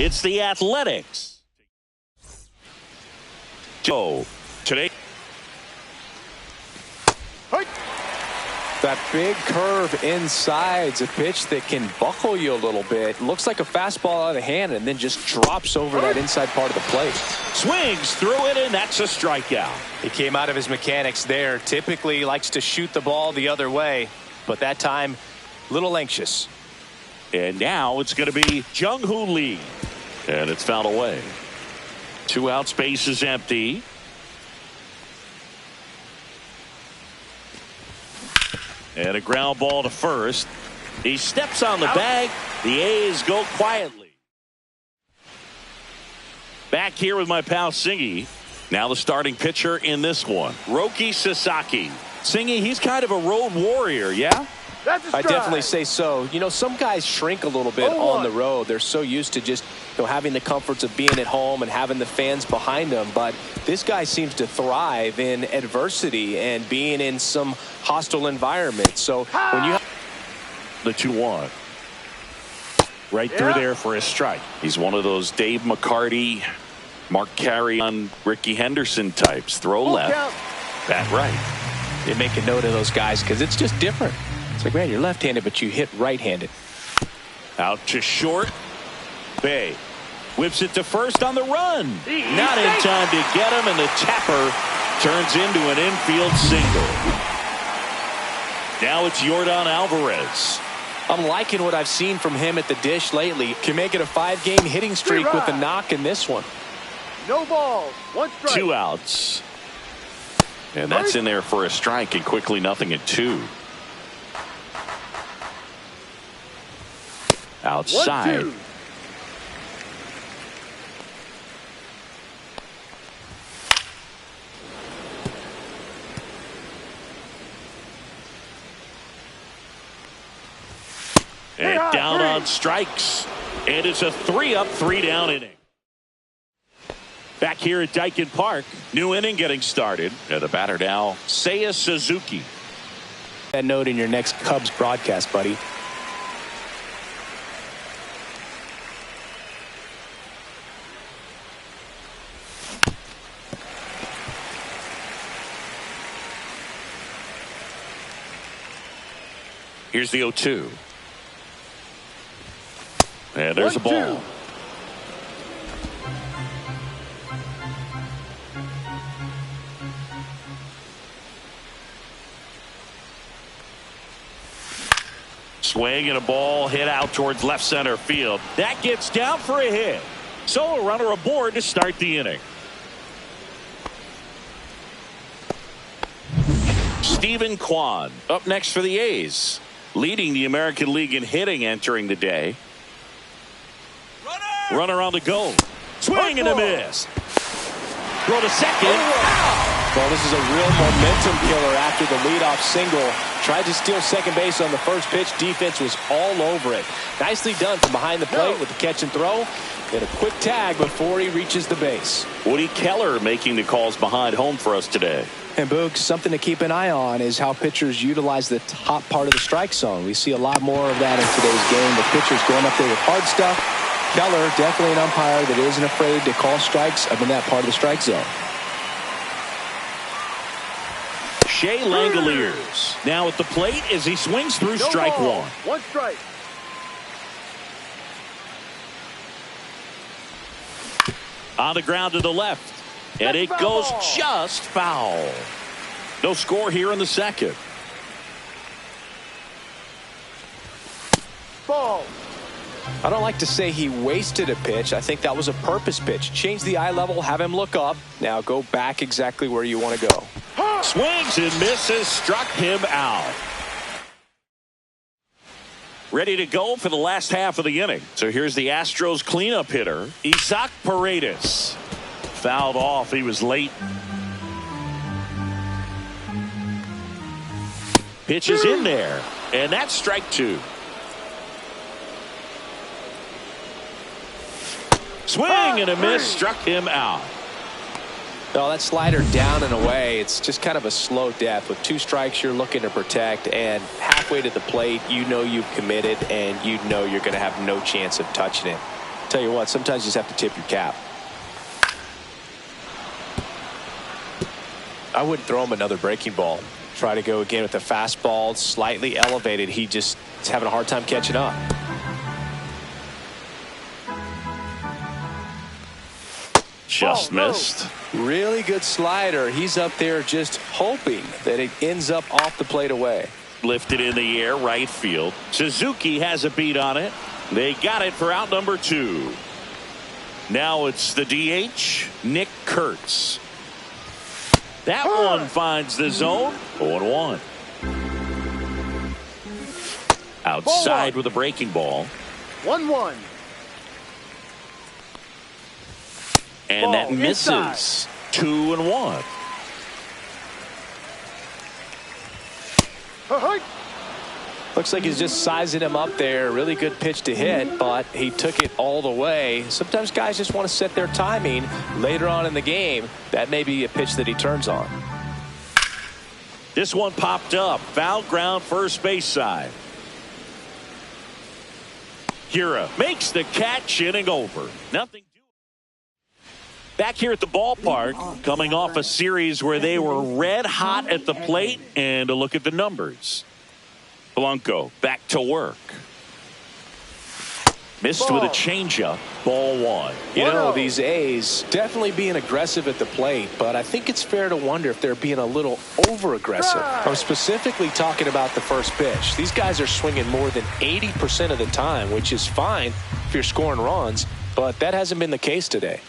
It's the Athletics. So, today. That big curve inside's a pitch that can buckle you a little bit. Looks like a fastball out of hand and then just drops over that inside part of the plate. Swings through it, and that's a strikeout. He came out of his mechanics there. Typically likes to shoot the ball the other way, but that time a little anxious. And now it's going to be Jung-Hoo Lee. And it's fouled away. 2 outs, base is empty. And a ground ball to first. He steps on the bag. The A's go quietly. Back here with my pal Singy. Now the starting pitcher in this one, Roki Sasaki. Singy, he's kind of a road warrior, yeah? I definitely say so. You know, some guys shrink a little bit on the road. They're so used to just, you know, having the comforts of being at home and having the fans behind them. But this guy seems to thrive in adversity and being in some hostile environment. So when you have the 2-1 right through there for a strike. He's one of those Dave McCarty, Mark Carrion, Ricky Henderson types. Throw left, bat right. They make a note of those guys because it's just different. It's like, man, you're left-handed, but you hit right-handed. Out to short. Bay whips it to first on the run. Not in time to get him, and the tapper turns into an infield single. Now it's Yordan Alvarez. I'm liking what I've seen from him at the dish lately. Can make it a 5-game hitting streak with a knock in this one. No balls, 1 strike. 2 outs. And that's in there for a strike, and quickly 0-2. Outside. 1-2. And down on strikes. And it's a 3-up, 3-down inning. Back here at Daikin Park, new inning getting started. And the batter now, Seiya Suzuki. That note in your next Cubs broadcast, buddy. Here's the 0-2. And there's a ball. Swing and a ball hit out towards left center field. That gets down for a hit. So a runner aboard to start the inning. Stephen Kwan up next for the A's, leading the American League in hitting entering the day. Runner on the go. Swing and a miss. Throw to second. Well, this is a real momentum killer after the leadoff single. Tried to steal second base on the first pitch. Defense was all over it. Nicely done from behind the plate with the catch and throw. And a quick tag before he reaches the base. Woody Keller making the calls behind home for us today. And Boog, something to keep an eye on is how pitchers utilize the top part of the strike zone. We see a lot more of that in today's game. The pitchers going up there with hard stuff. Keller, definitely an umpire that isn't afraid to call strikes up in that part of the strike zone. Shea Langoliers now at the plate as he swings through strike one. 1 strike. On the ground to the left. And it goes just foul. No score here in the second. Ball. I don't like to say he wasted a pitch. I think that was a purpose pitch. Change the eye level, have him look up. Now go back exactly where you want to go. Swings and misses, struck him out. Ready to go for the last half of the inning. So here's the Astros cleanup hitter, Isaac Paredes. Fouled off. He was late. Pitch is in there. And that's strike 2. Swing and a miss. Struck him out. No, that slider down and away. It's just kind of a slow death. With 2 strikes, you're looking to protect. And halfway to the plate, you know you've committed. And you know you're going to have no chance of touching it. Tell you what, sometimes you just have to tip your cap. I wouldn't throw him another breaking ball. Try to go again with the fastball, slightly elevated. He just is having a hard time catching up. Just missed. Really good slider. He's up there just hoping that it ends up off the plate away. Lifted in the air, right field. Suzuki has a beat on it. They got it for out number 2. Now it's the DH, Nick Kurtz. That one finds the zone. 0-1. Outside with a breaking ball. 1-1. And that misses. 2-1. Looks like he's just sizing him up there. Really good pitch to hit, but he took it all the way. Sometimes guys just want to set their timing later on in the game. That may be a pitch that he turns on. This one popped up. Foul ground, first base side. Hira makes the catch, inning over. Nothing. Back here at the ballpark, coming off a series where they were red hot at the plate, and a look at the numbers. Blanco back to work. Missed with a changeup. Ball 1. You know, these A's definitely being aggressive at the plate, but I think it's fair to wonder if they're being a little over-aggressive. I'm specifically talking about the first pitch. These guys are swinging more than 80% of the time, which is fine if you're scoring runs, but that hasn't been the case today.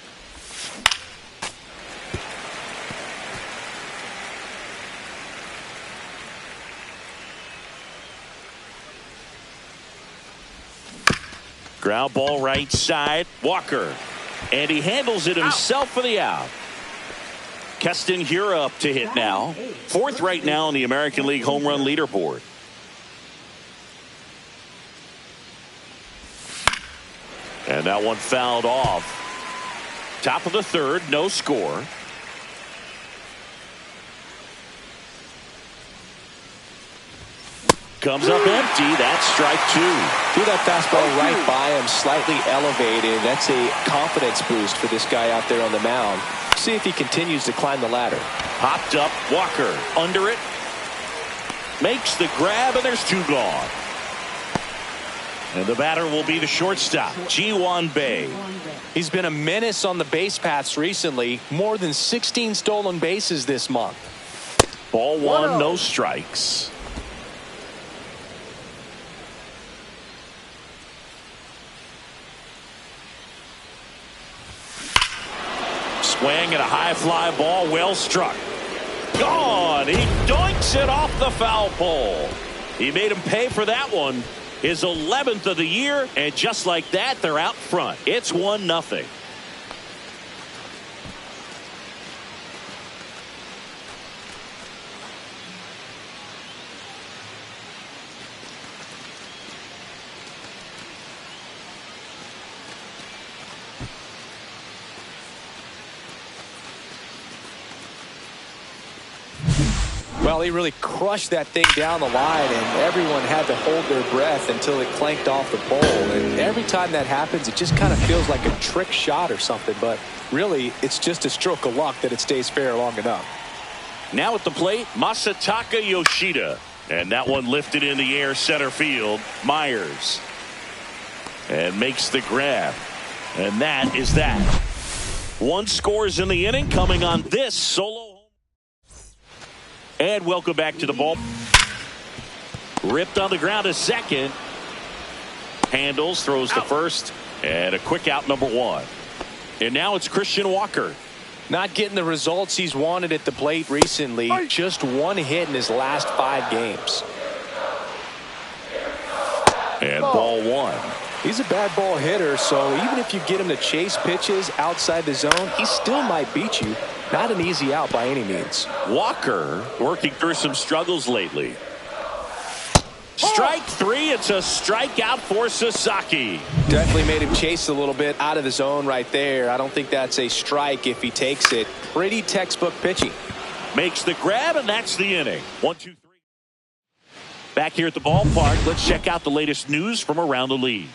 Ground ball right side. Walker. And he handles it himself for the out. Keston Hira up to hit now. 4th right now on the American League home run leaderboard. And that one fouled off. Top of the 3rd, no score. Comes up empty. That's strike 2. Threw that fastball right by him, slightly elevated. That's a confidence boost for this guy out there on the mound. See if he continues to climb the ladder. Popped up. Walker under it. Makes the grab, and there's 2 gone. And the batter will be the shortstop, Ji-hwan Bae. He's been a menace on the base paths recently. More than 16 stolen bases this month. Ball 1, no strikes. Swing and a high fly ball, well struck. Gone. He doinks it off the foul pole. He made him pay for that one. His 11th of the year, and just like that, they're out front. It's 1-0. Well, he really crushed that thing down the line, and everyone had to hold their breath until it clanked off the pole. And every time that happens, it just kind of feels like a trick shot or something. But really, it's just a stroke of luck that it stays fair long enough. Now at the plate, Masataka Yoshida. And that one lifted in the air, center field. Myers. And makes the grab. And that is that. 1 scores in the inning, coming on this solo. And welcome back to the ball. Ripped on the ground to second. Handles, throws to first. And a quick out, number 1. And now it's Christian Walker. Not getting the results he's wanted at the plate recently. Just 1 hit in his last 5 games. And ball 1. He's a bad ball hitter, so even if you get him to chase pitches outside the zone, he still might beat you. Not an easy out by any means. Walker working through some struggles lately. Strike 3. It's a strikeout for Sasaki. Definitely made him chase a little bit out of the zone right there. I don't think that's a strike if he takes it. Pretty textbook pitching. Makes the grab, and that's the inning. 1, 2, 3. Back here at the ballpark, let's check out the latest news from around the league.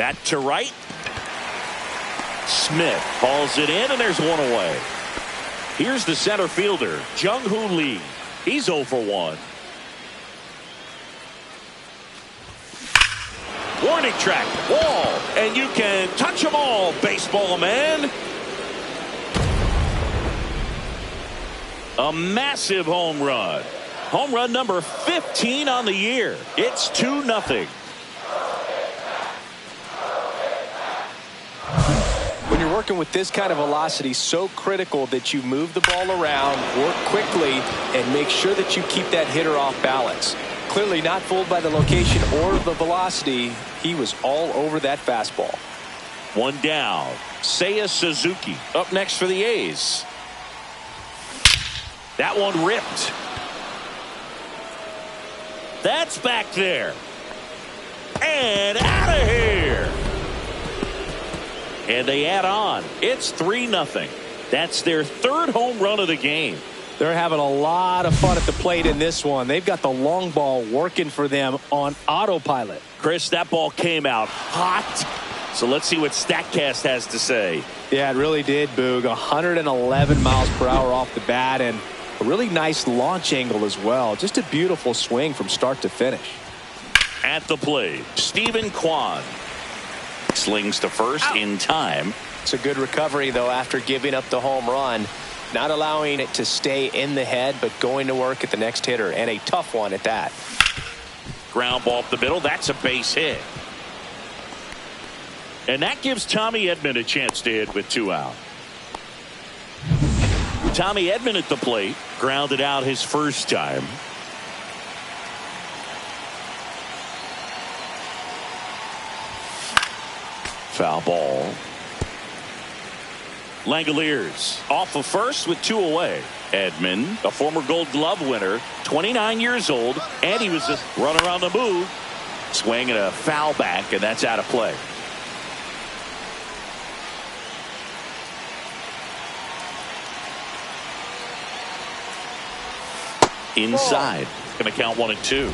That to right. Smith hauls it in, and there's one away. Here's the center fielder, Jung-Hoo Lee. He's 0 for 1. Warning track, wall, and you can touch them all, baseball man. A massive home run. Home run number 15 on the year. It's 2-0. When you're working with this kind of velocity, so critical that you move the ball around, work quickly, and make sure that you keep that hitter off balance. Clearly not fooled by the location or the velocity. He was all over that fastball. One down. Seiya Suzuki up next for the A's. That one ripped. That's back there. And out of here. And they add on. It's 3-0. That's their third home run of the game. They're having a lot of fun at the plate in this one. They've got the long ball working for them on autopilot. Chris, that ball came out hot. So let's see what StatCast has to say. Yeah, it really did, Boog. 111 miles per hour off the bat, and a really nice launch angle as well. Just a beautiful swing from start to finish. At the plate, Stephen Kwan slings to first in time. It's a good recovery, though, after giving up the home run. Not allowing it to stay in the head, but going to work at the next hitter, and a tough one at that. Ground ball up the middle. That's a base hit. And that gives Tommy Edman a chance to hit with 2 out. Tommy Edman at the plate, grounded out his first time. Foul ball. Langoliers off of first with 2 away. Edman, a former Gold Glove winner, 29 years old, and he was just running around the move, swinging a foul back, and that's out of play. Inside, going to count 1 and 2.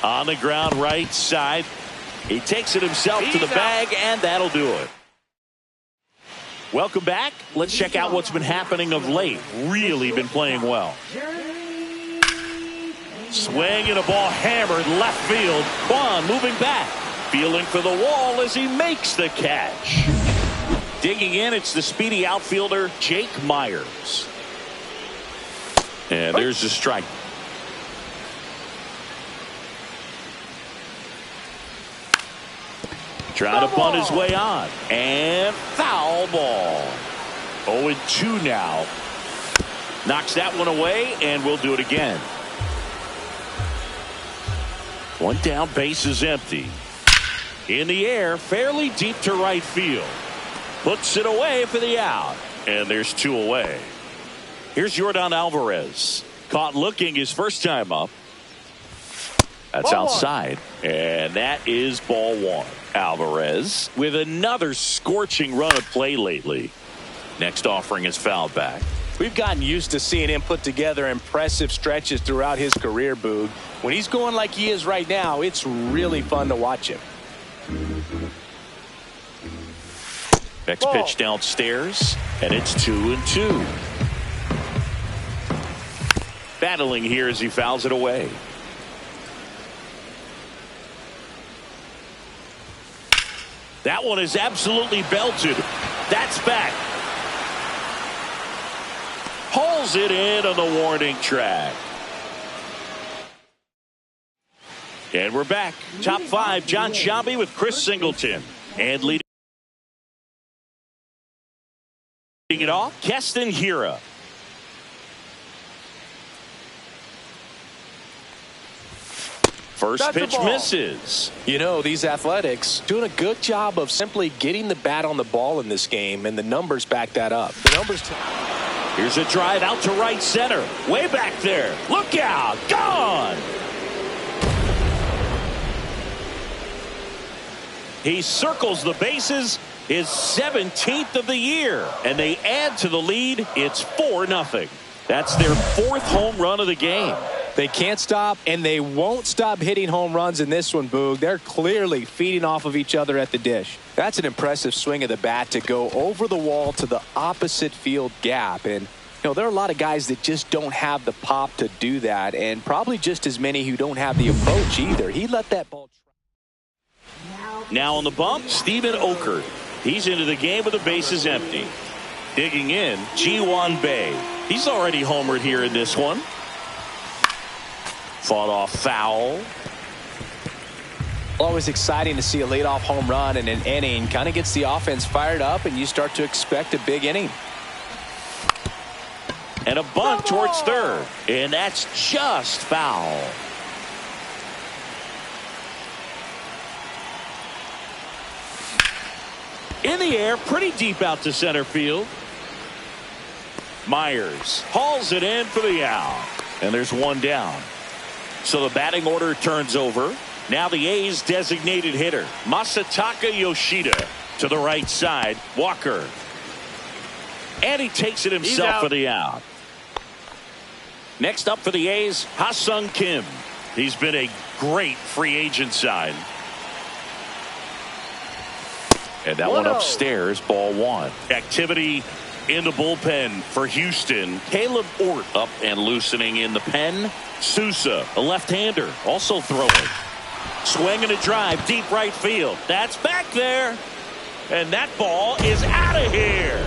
On the ground right side. He takes it himself to the bag, and that'll do it. Welcome back. Let's check out what's been happening of late. Really been playing well. Swing and a ball hammered left field. Kwan moving back. Feeling for the wall as he makes the catch. Digging in, it's the speedy outfielder Jake Myers. And there's the strike. Trying to bunt his way on. And foul ball. 0-2 now. Knocks that one away, and we'll do it again. One down, base is empty. In the air, fairly deep to right field. Puts it away for the out. And there's 2 away. Here's Yordan Alvarez. Caught looking his first time up. That's outside. And that is ball 1. Alvarez with another scorching run of play lately. Next offering is fouled back. We've gotten used to seeing him put together impressive stretches throughout his career, Boog. When he's going like he is right now, it's really fun to watch him. Next pitch downstairs, and it's 2-2. Battling here as he fouls it away. That one is absolutely belted. That's back. Hauls it in on the warning track. And we're back. Top 5, John Sciambi with Chris Singleton. And leading it off, Keston Hiura. First pitch misses. You know, these Athletics doing a good job of simply getting the bat on the ball in this game, and the numbers back that up. The numbers. Here's a drive out to right center. Way back there. Look out. Gone. He circles the bases his 17th of the year, and they add to the lead. It's 4-0. That's their 4th home run of the game. They can't stop, and they won't stop hitting home runs in this one, Boog. They're clearly feeding off of each other at the dish. That's an impressive swing of the bat to go over the wall to the opposite field gap. And, there are a lot of guys that just don't have the pop to do that, and probably just as many who don't have the approach either. He let that ball. Now on the bump, Stephen Okert. He's into the game with the bases empty. Digging in, Ji-hwan Bae. He's already homered here in this one. Fought off foul. Always exciting to see a leadoff home run in an inning. Kind of gets the offense fired up, and you start to expect a big inning. And a bunt towards third. And that's just foul. In the air, pretty deep out to center field. Myers hauls it in for the out. And there's one down. So the batting order turns over. Now the A's designated hitter, Masataka Yoshida, to the right side. Walker. And he takes it himself for the out. Next up for the A's, Ha-Sung Kim. He's been a great free agent sign. And that one upstairs, ball one. Activity in the bullpen for Houston. Caleb Ort up and loosening in the pen. Sousa, a left-hander, also throwing. Swinging a drive, deep right field. That's back there. And that ball is out of here.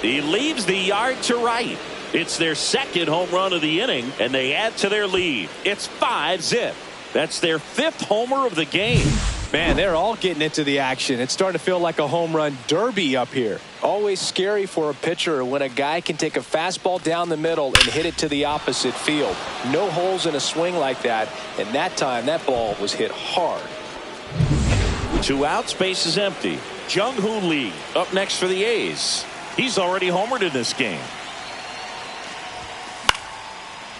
He leaves the yard to right. It's their 2nd home run of the inning, and they add to their lead. It's 5-0. That's their 5th homer of the game. Man, they're all getting into the action. It's starting to feel like a home run derby up here. Always scary for a pitcher when a guy can take a fastball down the middle and hit it to the opposite field. No holes in a swing like that, and that time that ball was hit hard. 2 outs, base is empty. Jung-Hoo Lee up next for the A's. He's already homered in this game.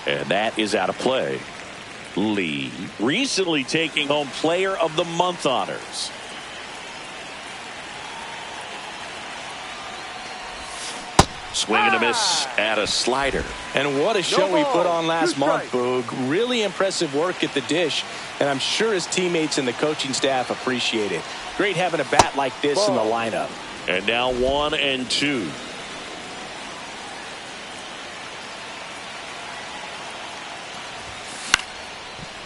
And that is out of play. Lee recently taking home Player of the Month honors. Swing and a miss at a slider. And what a show we put on last month, Boog. Really impressive work at the dish, and I'm sure his teammates and the coaching staff appreciate it. Great having a bat like this in the lineup. And now 1-2.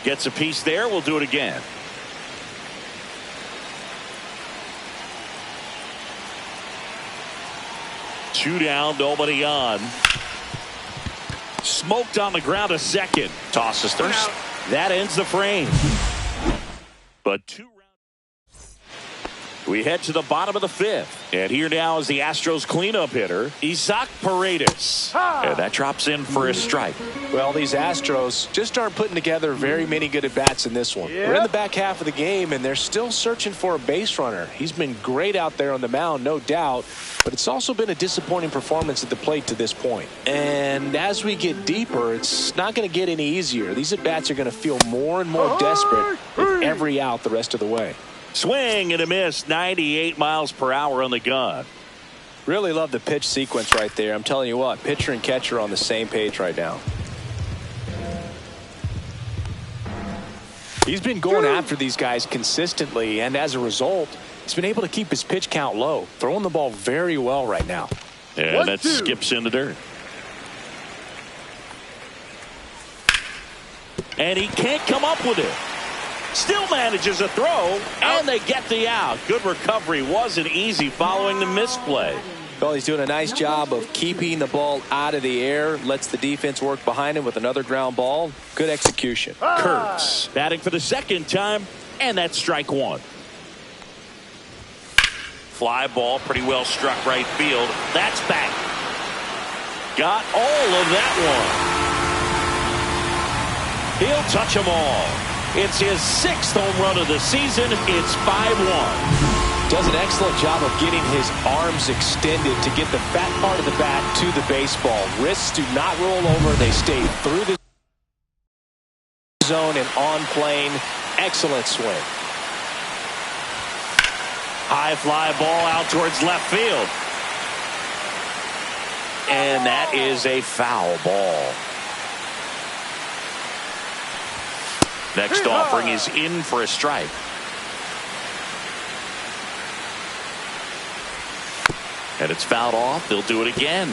Gets a piece there. We'll do it again. Two down, nobody on. Smoked on the ground, a second. Tosses first. That ends the frame. But 2 rounds. We head to the bottom of the 5th. And here now is the Astros cleanup hitter, Isaac Paredes. And that drops in for a strike. Well, these Astros just aren't putting together very many good at-bats in this one. We're in the back half of the game, and they're still searching for a base runner. He's been great out there on the mound, no doubt, but it's also been a disappointing performance at the plate to this point. And as we get deeper, it's not going to get any easier. These at-bats are going to feel more and more desperate with every out the rest of the way. Swing and a miss, 98 miles per hour on the gun. Really love the pitch sequence right there. I'm telling you what, pitcher and catcher are on the same page right now. He's been going after these guys consistently, and as a result, he's been able to keep his pitch count low, throwing the ball very well right now. And that skips in the dirt. And he can't come up with it. Still manages a throw, and they get the out. Good recovery. Wasn't easy following the misplay. Well, he's doing a nice job of keeping the ball out of the air. Lets the defense work behind him with another ground ball. Good execution. Kurtz batting for the 2nd time, and that's strike 1. Fly ball, pretty well struck right field. That's back. Got all of that one. He'll touch them all. It's his 6th home run of the season. It's 5-1. Does an excellent job of getting his arms extended to get the fat part of the bat to the baseball. Wrists do not roll over. They stay through the zone and on plane. Excellent swing. High fly ball out towards left field. And that is a foul ball. Next offering is in for a strike. And it's fouled off. They'll do it again.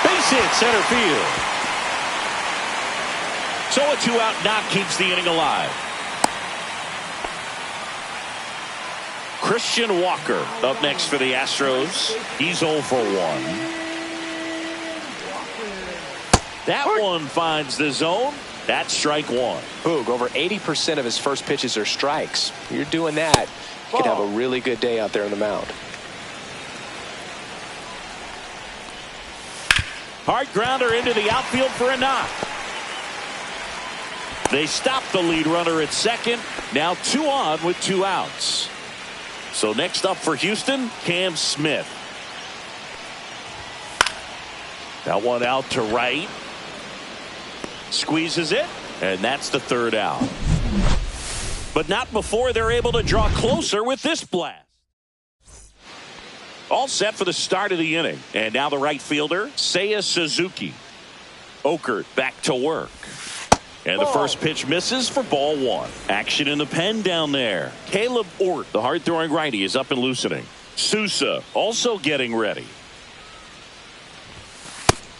Base hit, center field. So a 2-out knock keeps the inning alive. Christian Walker up next for the Astros. He's 0 for 1. That one finds the zone. That's strike one. Boog, over 80% of his first pitches are strikes. You're doing that, you can have a really good day out there on the mound. Hard grounder into the outfield for a knock. They stop the lead runner at second. Now 2 on with 2 outs. So next up for Houston, Cam Smith. That one out to right. Squeezes it, and that's the 3rd out. But not before they're able to draw closer with this blast. All set for the start of the inning. And now the right fielder, Seiya Suzuki. Okert back to work. And the first pitch misses for ball 1. Action in the pen down there. Caleb Ort, the hard-throwing righty, is up and loosening. Sousa also getting ready.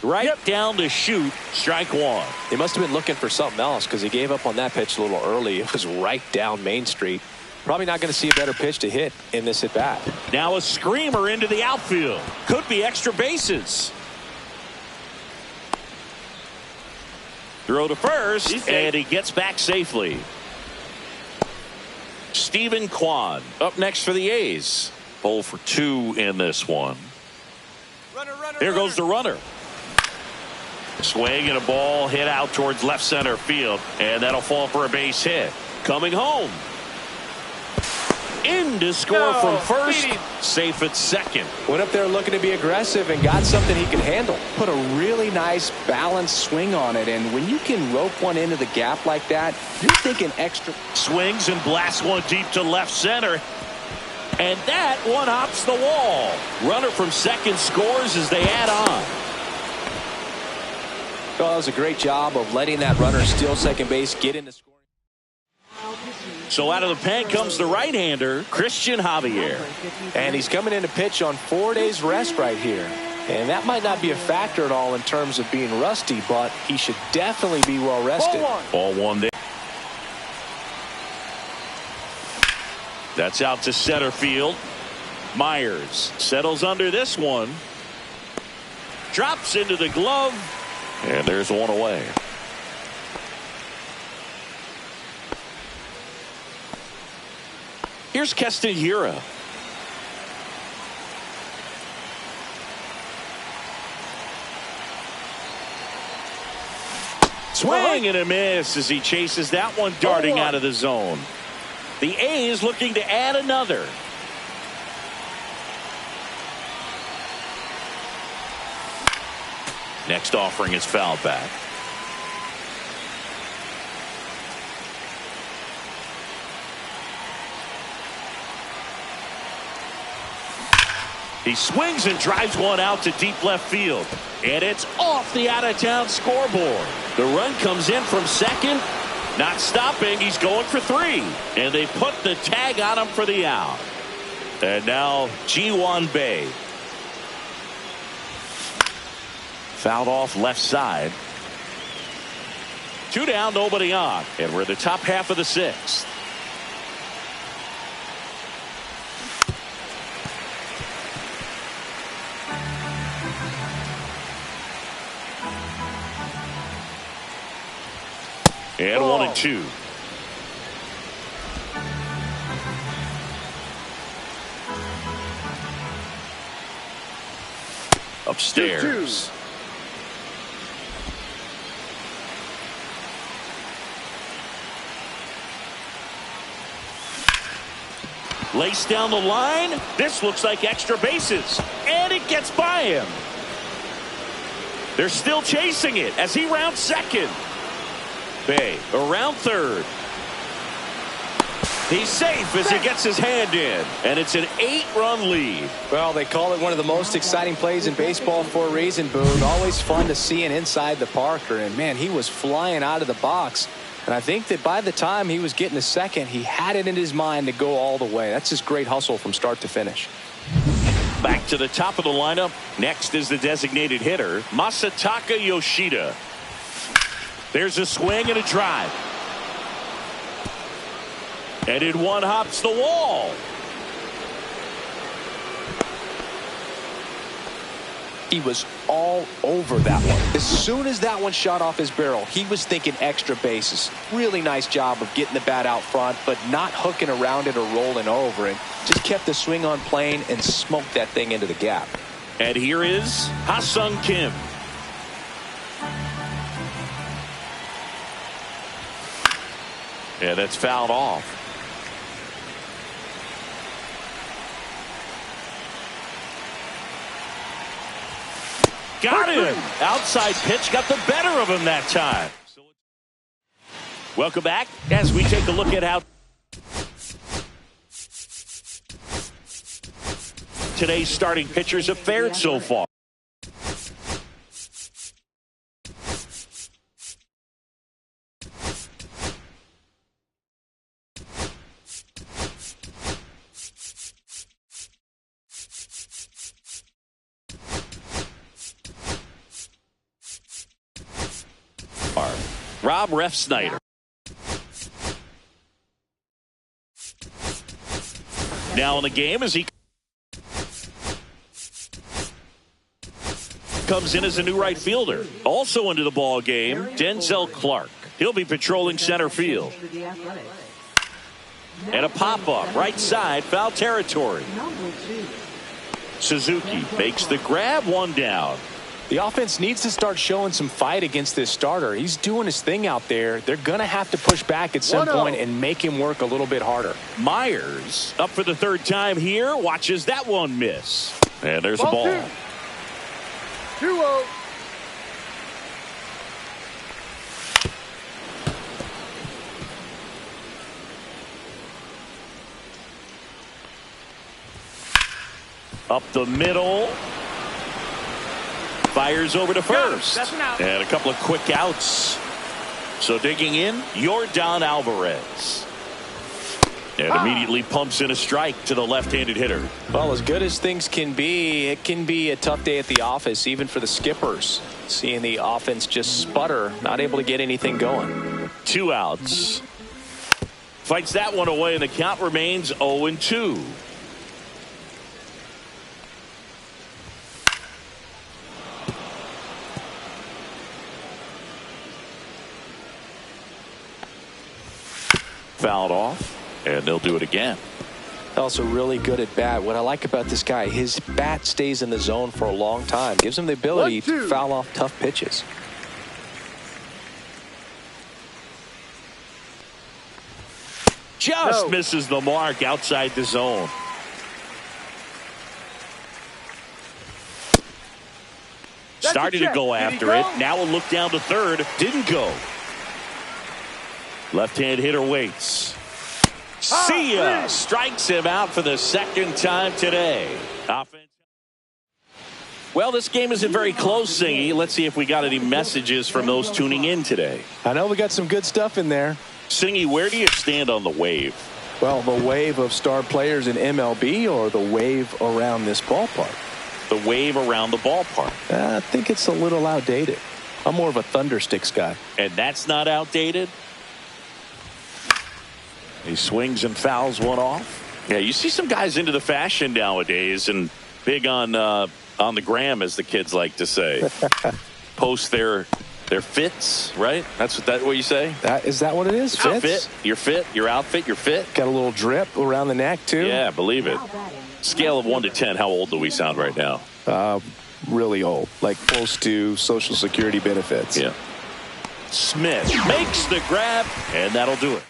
Right down to shoot, strike 1. He must have been looking for something else because he gave up on that pitch a little early. It was right down Main Street. Probably not going to see a better pitch to hit in this at bat. Now a screamer into the outfield. Could be extra bases. Throw to first, and he gets back safely. Stephen Kwan up next for the A's. 0 for 2 in this one. Here goes the runner. Swing and a ball hit out towards left center field, and that'll fall for a base hit. Coming home. In to score from first. Safe at second. Went up there looking to be aggressive and got something he can handle. Put a really nice balanced swing on it, and when you can rope one into the gap like that, you're thinking extra. Swings and blasts one deep to left center. And that one hops the wall. Runner from second scores as they add on. Well, that was a great job of letting that runner steal second base, get into scoring. So out of the pen comes the right-hander, Christian Javier. And he's coming in to pitch on 4 days rest right here. And that might not be a factor at all in terms of being rusty, but he should definitely be well rested. Ball 1 there. That's out to center field. Myers settles under this one. Drops into the glove. And there's one away. Here's Keston Hiura. Swing and a miss as he chases that one darting out of the zone. The A's looking to add another. Next offering is fouled back. He swings and drives one out to deep left field. And it's off the out-of-town scoreboard. The run comes in from second. Not stopping. He's going for 3. And they put the tag on him for the out. And now Ji-hwan Bae. Fouled off left side. 2 down, nobody on. And we're in the top half of the 6th. And 1-2. Upstairs. 2-2. Laced down the line. This looks like extra bases. And it gets by him. They're still chasing it as he rounds second. Bay around third. He's safe as he gets his hand in, and it's an 8-run lead. Well, they call it one of the most exciting plays in baseball for a reason, Boone. Always fun to see an inside the Parker, and man, he was flying out of the box. And I think that by the time he was getting a second, he had it in his mind to go all the way. That's just great hustle from start to finish. Back to the top of the lineup. Next is the designated hitter, Masataka Yoshida. There's a swing and a drive. And in one hops the wall. He was all over that one. As soon as that one shot off his barrel, he was thinking extra bases. Really nice job of getting the bat out front, but not hooking around it or rolling over it. Just kept the swing on plane and smoked that thing into the gap. And here is Ha-Seong Kim. And that's fouled off. Got him. Outside pitch got the better of him that time. Welcome back as we take a look at how today's starting pitchers have fared so far. Rob Refsnyder. Now in the game as he comes in as a new right fielder. Also into the ball game, Denzel Clark. He'll be patrolling center field. And a pop-up right side, foul territory. Suzuki makes the grab, one down. The offense needs to start showing some fight against this starter. He's doing his thing out there. They're going to have to push back at some point and make him work a little bit harder. Myers up for the third time here. Watches that one miss. And there's a ball. 2-0. Up the middle. Fires over to first. And a couple of quick outs. So digging in, Yordan Alvarez. And immediately pumps in a strike to the left-handed hitter. Well, as good as things can be, it can be a tough day at the office, even for the skippers. Seeing the offense just sputter, not able to get anything going. 2 outs. Fights that one away, and the count remains 0-2. Fouled off, and they'll do it again. Also really good at bat. What I like about this guy, his bat stays in the zone for a long time. Gives him the ability to foul off tough pitches. Just misses the mark outside the zone. Started to go after it. Now a look down to third. Didn't go. Left-hand hitter waits. See ya! Strikes him out for the second time today. Offense. Well, this game isn't very close, Singy. Let's see if we got any messages from those tuning in today. I know we got some good stuff in there. Singy, where do you stand on the wave? Well, the wave of star players in MLB or the wave around this ballpark? The wave around the ballpark. I think it's a little outdated. I'm more of a Thundersticks guy. And that's not outdated? He swings and fouls one off. Yeah, you see some guys into the fashion nowadays and big on the gram, as the kids like to say. Post their fits, right? That's what you say? Is that what it is? Fits? Outfit, your fit, your outfit, your fit. Got a little drip around the neck too. Yeah, believe it. Scale of 1 to 10, how old do we sound right now? Really old, like close to Social Security benefits. Yeah. Smith makes the grab, and that'll do it.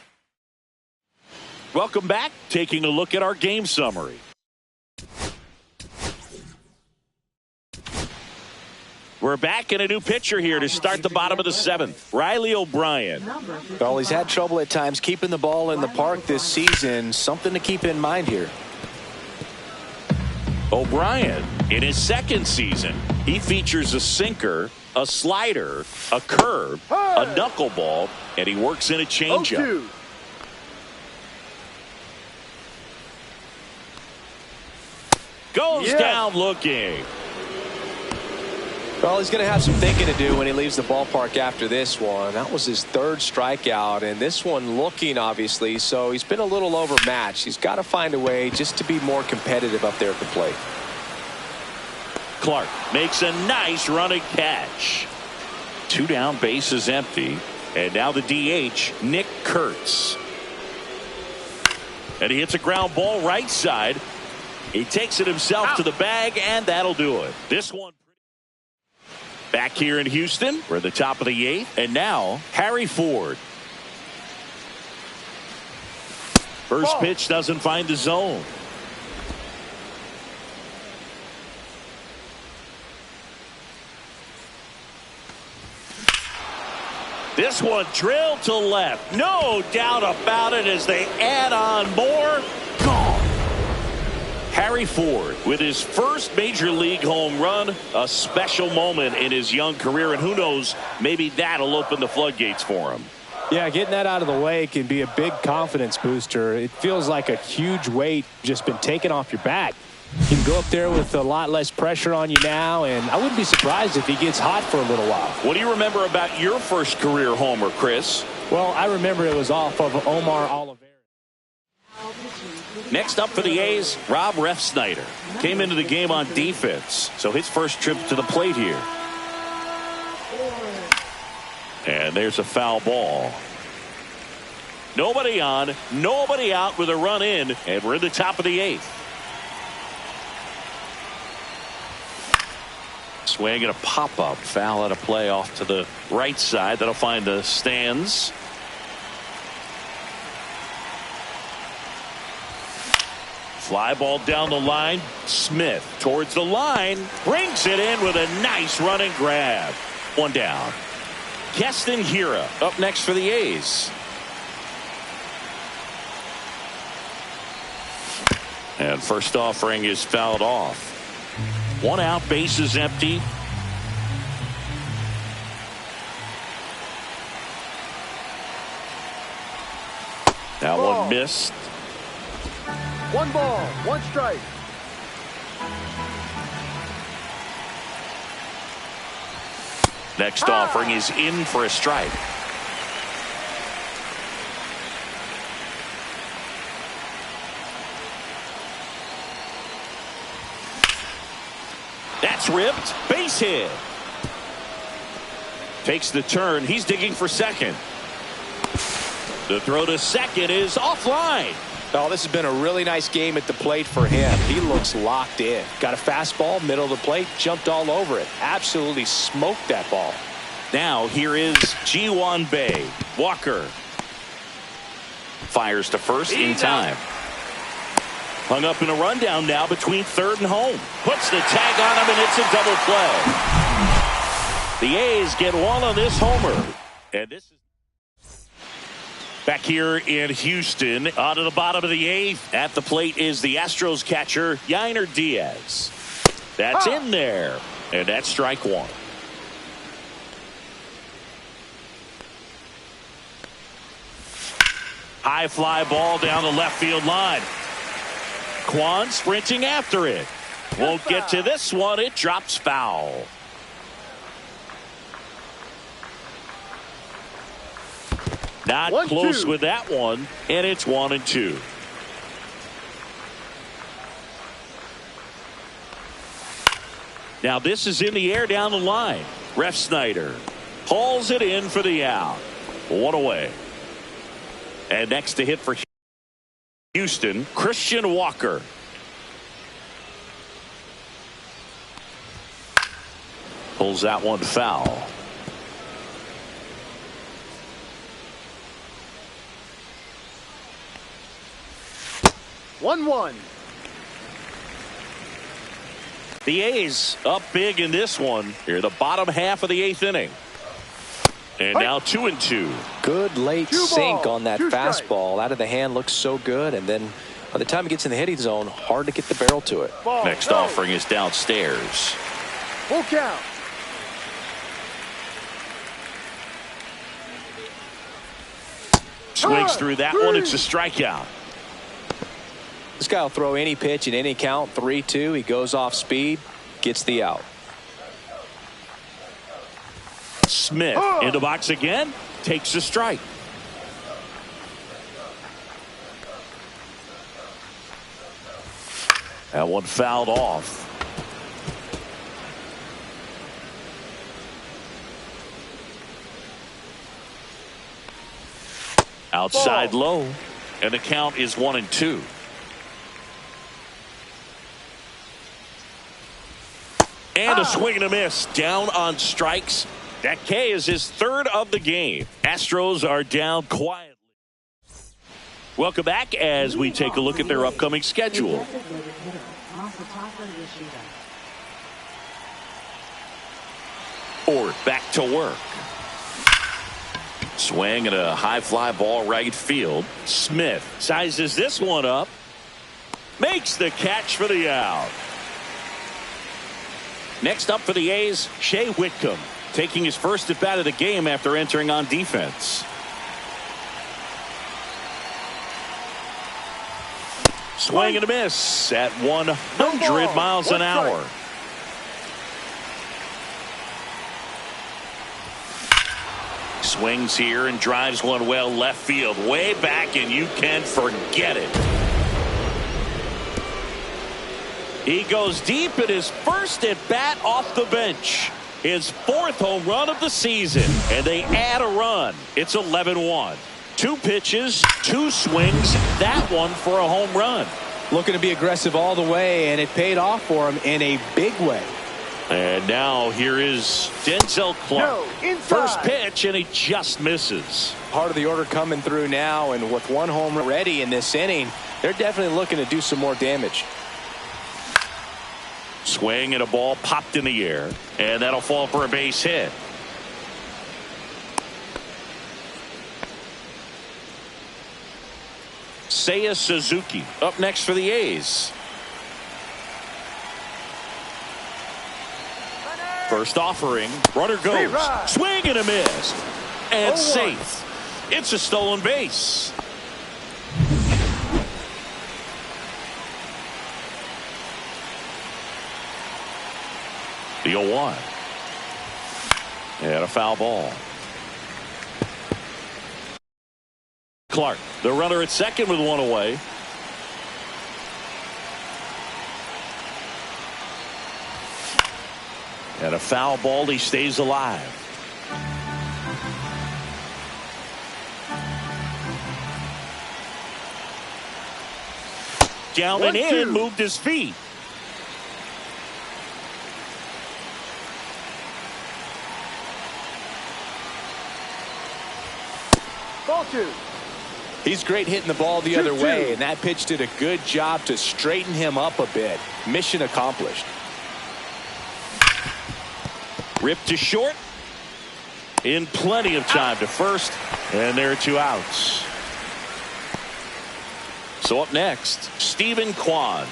Welcome back. Taking a look at our game summary. We're back in a new pitcher here to start the bottom of the 7th. Riley O'Brien. Well, he's had trouble at times keeping the ball in the park this season. Something to keep in mind here. O'Brien, in his 2nd season, he features a sinker, a slider, a curve, a knuckleball, and he works in a changeup. 0-2. Goes down looking. Well, he's going to have some thinking to do when he leaves the ballpark after this one. That was his 3rd strikeout, and this one looking, obviously, so he's been a little overmatched. He's got to find a way just to be more competitive up there at the plate. Clark makes a nice running catch. 2 down, bases empty, and now the DH, Nick Kurtz. And he hits a ground ball right side. He takes it himself to the bag, and that'll do it. This one. Back here in Houston, we're at the top of the 8th, and now Harry Ford. First pitch doesn't find the zone. This one drilled to left. No doubt about it as they add on more. Gone. Harry Ford with his first major league home run, a special moment in his young career, and who knows, maybe that'll open the floodgates for him. Yeah, getting that out of the way can be a big confidence booster. It feels like a huge weight just been taken off your back. You can go up there with a lot less pressure on you now, and I wouldn't be surprised if he gets hot for a little while. What do you remember about your first career homer, Chris? Well, I remember it was off of Omar Oliveira. Next up for the A's, Rob Refsnyder. Came into the game on defense, so his first trip to the plate here. And there's a foul ball. Nobody on, nobody out with a run in, and we're in the top of the 8th. Swing and a pop-up. Foul out of play off to the right side. That'll find the stands. Fly ball down the line. Smith towards the line. Brings it in with a nice running grab. 1 down. Keston Hiura up next for the A's. And first offering is fouled off. 1 out, bases empty. That one missed. 1 ball, 1 strike. Next offering is in for a strike. That's ripped. Base hit. Takes the turn. He's digging for second. The throw to second is offline. Oh, this has been a really nice game at the plate for him. He looks locked in. Got a fastball, middle of the plate, jumped all over it. Absolutely smoked that ball. Now here is Ji-hwan Bae. Walker fires to first in time. Hung up in a rundown now between third and home. Puts the tag on him, and it's a double play. The A's get 1 on this homer. And this is back here in Houston. On to the bottom of the 8th. At the plate is the Astros catcher, Yainer Diaz. That's in there. And that's strike 1. High fly ball down the left field line. Kwan sprinting after it. Won't get to this one. It drops foul. Not 1-2. close with that one, and it's 1-2. Now this is in the air down the line. Refsnyder hauls it in for the out. 1 away. And next to hit for Houston, Christian Walker. Pulls that one foul. One. The A's up big in this one. Here, the bottom half of the 8th inning. And now 2-2. Good late sink on that fastball. Out of the hand, looks so good. And then by the time it gets in the hitting zone, hard to get the barrel to it. Next offering is downstairs. Full count. Swings through that one. It's a strikeout. This guy will throw any pitch in any count. 3-2. He goes off speed, gets the out. Smith in the box again. Takes a strike. That one fouled off. Outside low. And the count is 1-2. And a swing and a miss. Down on strikes. That K is his 3rd of the game. Astros are down quietly. Welcome back as we take a look at their upcoming schedule. Ford back to work. Swing and a high fly ball right field. Smith sizes this one up. Makes the catch for the out. Next up for the A's, Shea Whitcomb, taking his first at bat of the game after entering on defense. Swing and a miss at 100 miles an hour. Swings here and drives one well left field, way back, and you can forget it. He goes deep in his first at bat off the bench. His 4th home run of the season, and they add a run. It's 11-1. 2 pitches, 2 swings, that one for a home run. Looking to be aggressive all the way, and it paid off for him in a big way. And now here is Denzel Clark. First pitch, and he just misses. Part of the order coming through now, and with 1 home run ready in this inning, they're definitely looking to do some more damage. Swing and a ball popped in the air, and that'll fall for a base hit. Seiya Suzuki up next for the A's. First offering, runner goes, swing and a miss, and safe. It's a stolen base. The 0-1. And a foul ball. Clark, the runner at second with 1 away. And a foul ball. He stays alive. Down and in, moved his feet. Ball 2. He's great hitting the ball the other way, and that pitch did a good job to straighten him up a bit. Mission accomplished. Ripped to short. In plenty of time to first, and there are 2 outs. So up next, Stephen Kwan.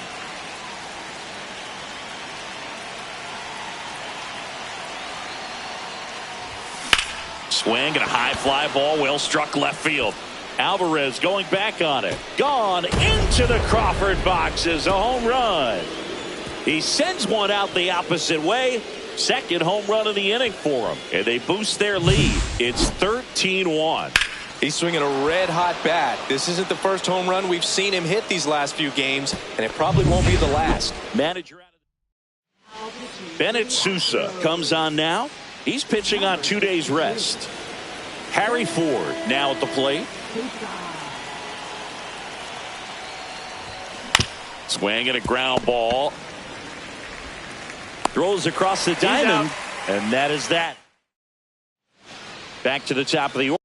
Swing and a high fly ball, well struck left field. Alvarez going back on it. Gone into the Crawford boxes. A home run. He sends one out the opposite way. Second home run of the inning for him. And they boost their lead. It's 13-1. He's swinging a red-hot bat. This isn't the first home run we've seen him hit these last few games, and it probably won't be the last. Manager out of Bennett Sousa comes on now. He's pitching on 2 days rest. Harry Ford now at the plate. Swing and a ground ball. Throws across the diamond, and that is that. Back to the top of the order.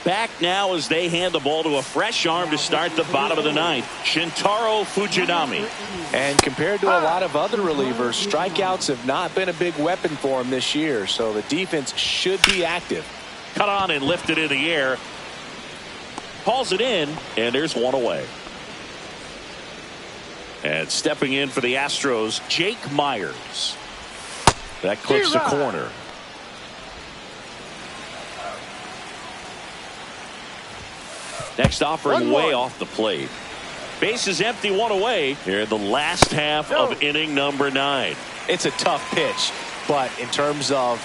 back now as they hand the ball to a fresh arm to start the bottom of the ninth. Shintaro Fujinami. And compared to a lot of other relievers, strikeouts have not been a big weapon for him this year, so the defense should be active. Cut on and lifted in the air. Hauls it in, and there's one away. And stepping in for the Astros, Jake Myers. That clips the corner. Next offering way off the plate. Base is empty, one away here in the last half of inning number 9. It's a tough pitch, but in terms of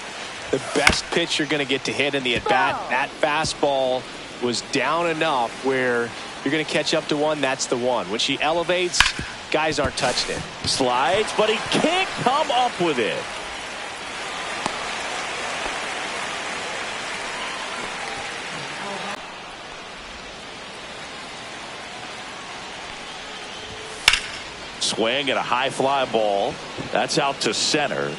the best pitch you're going to get to hit in the at-bat, that fastball was down enough where you're going to catch up to one. That's the one. When she elevates, guys aren't touching it. Slides, but he can't come up with it. Swing at a high fly ball. That's out to center.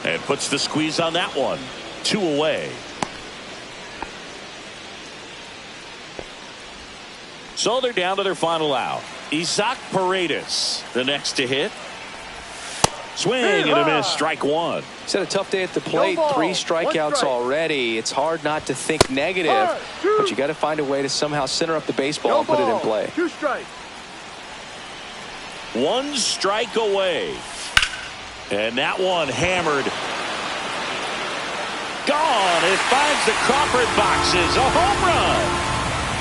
And puts the squeeze on that one. 2 away. So they're down to their final out. Isaac Paredes, the next to hit. Swing and a miss. Strike 1. He's had a tough day at the plate. 3 strikeouts already. It's hard not to think negative, but you got to find a way to somehow center up the baseball and put it in play. 2 strikes. 1 strike away. And that one hammered. Gone. It finds the Crawford boxes. A home run.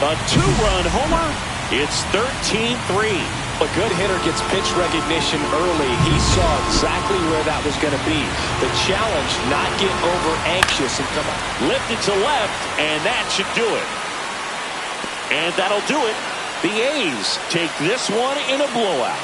A 2-run homer. It's 13-3. A good hitter gets pitch recognition early. He saw exactly where that was going to be. The challenge, not get over anxious and come on. Lifted to left, and that should do it. And that'll do it. The A's take this one in a blowout.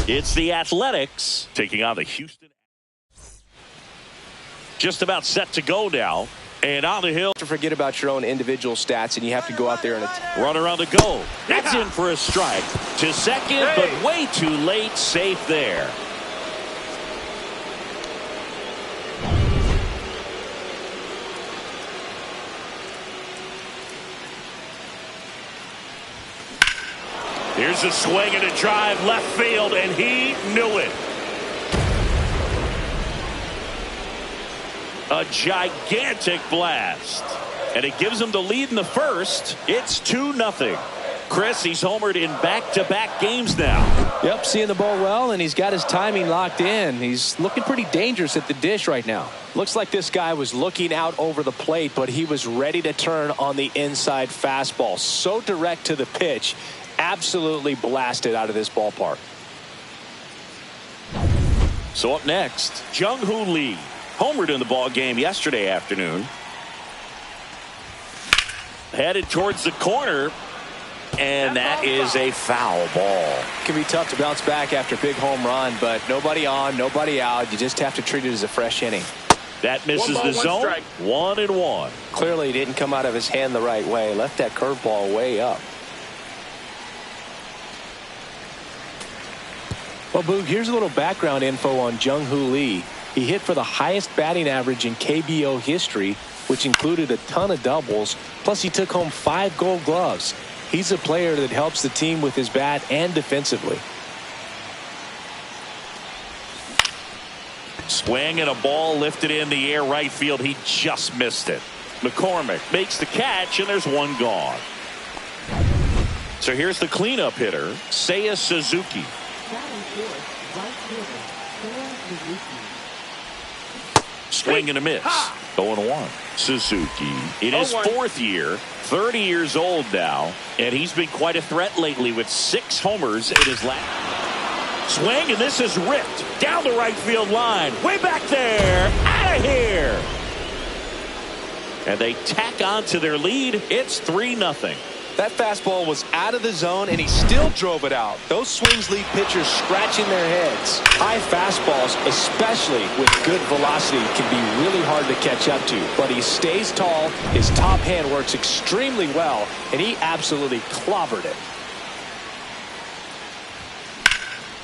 It's the Athletics taking on the Houston. Just about set to go now. And on the hill. To forget about your own individual stats, and you have to go out there and attack. Runner on the go. That's in for a strike. To second, but way too late. Safe there. Here's a swing and a drive left field, and he knew it. A gigantic blast. And it gives him the lead in the first. It's 2-0. Chris, he's homered in back-to-back games now. Yep, seeing the ball well, and he's got his timing locked in. He's looking pretty dangerous at the dish right now. Looks like this guy was looking out over the plate, but he was ready to turn on the inside fastball. So direct to the pitch. Absolutely blasted out of this ballpark. So up next, Jung-Hoo Lee. Homered in the ball game yesterday afternoon. Headed towards the corner. And that is a foul ball. It can be tough to bounce back after a big home run, but nobody on, nobody out. You just have to treat it as a fresh inning. That misses the zone. 1-1. Clearly he didn't come out of his hand the right way. Left that curveball way up. Well, Boog, here's a little background info on Jung-Hoo Lee. He hit for the highest batting average in KBO history, which included a ton of doubles. Plus, he took home 5 Gold Gloves. He's a player that helps the team with his bat and defensively. Swing and a ball lifted in the air right field. He just missed it. McCormick makes the catch, and there's one gone. So here's the cleanup hitter, Seiya Suzuki. Swing and a miss. 0-1. Suzuki in his 4th year, 30 years old now, and he's been quite a threat lately with 6 homers in his last. Swing, and this is ripped down the right field line. Way back there. Out of here. And they tack on to their lead. It's 3-0. That fastball was out of the zone, and he still drove it out. Those swings leave pitchers scratching their heads. High fastballs, especially with good velocity, can be really hard to catch up to. But he stays tall, his top hand works extremely well, and he absolutely clobbered it.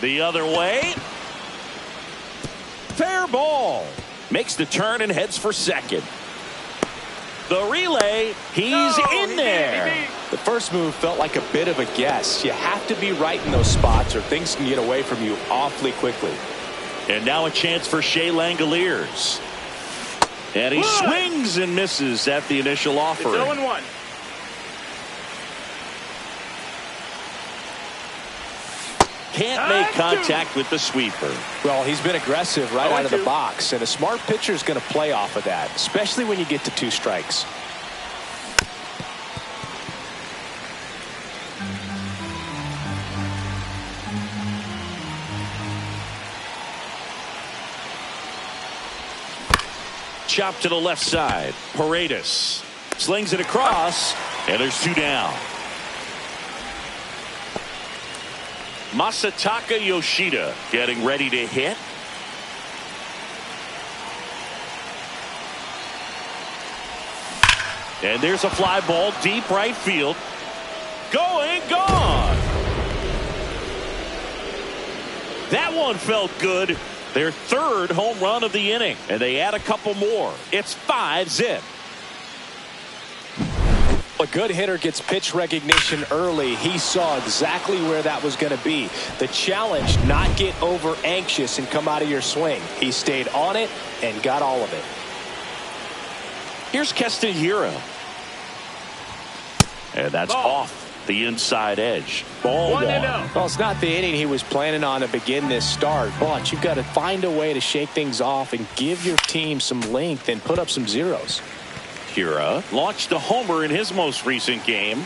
The other way. Fair ball. Makes the turn and heads for second. The relay, he's in there. The first move felt like a bit of a guess. You have to be right in those spots or things can get away from you awfully quickly. And now a chance for Shea Langoliers. And he swings and misses at the initial offering. It's 0-1. Can't make contact with the sweeper. Well, he's been aggressive right out of the box, and a smart pitcher is going to play off of that, especially when you get to 2 strikes. Chop to the left side. Paredes slings it across, and there's 2 down. Masataka Yoshida getting ready to hit. And there's a fly ball deep right field. Going, gone. That one felt good. Their 3rd home run of the inning. And they add a couple more. It's 5-zip. A good hitter gets pitch recognition early. He saw exactly where that was going to be. The challenge, not get over anxious and come out of your swing. He stayed on it and got all of it. Here's Keston Hiura. And that's off the inside edge. Ball 1. Well, it's not the inning he was planning on to begin this start, but you've got to find a way to shake things off and give your team some length and put up some zeros. Hiura launched a homer in his most recent game.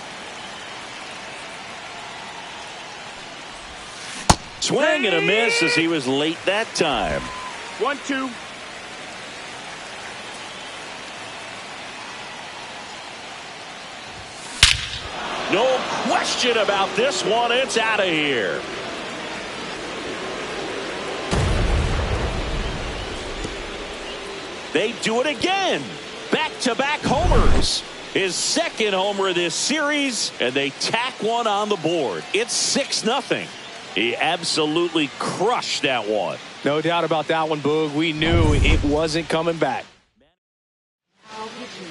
Swing and a miss as he was late that time. 1-2. No question about this one. It's out of here. They do it again. Back-to-back homers. His 2nd homer of this series, and they tack one on the board. It's 6-0. He absolutely crushed that one. No doubt about that one, Boog. We knew it wasn't coming back.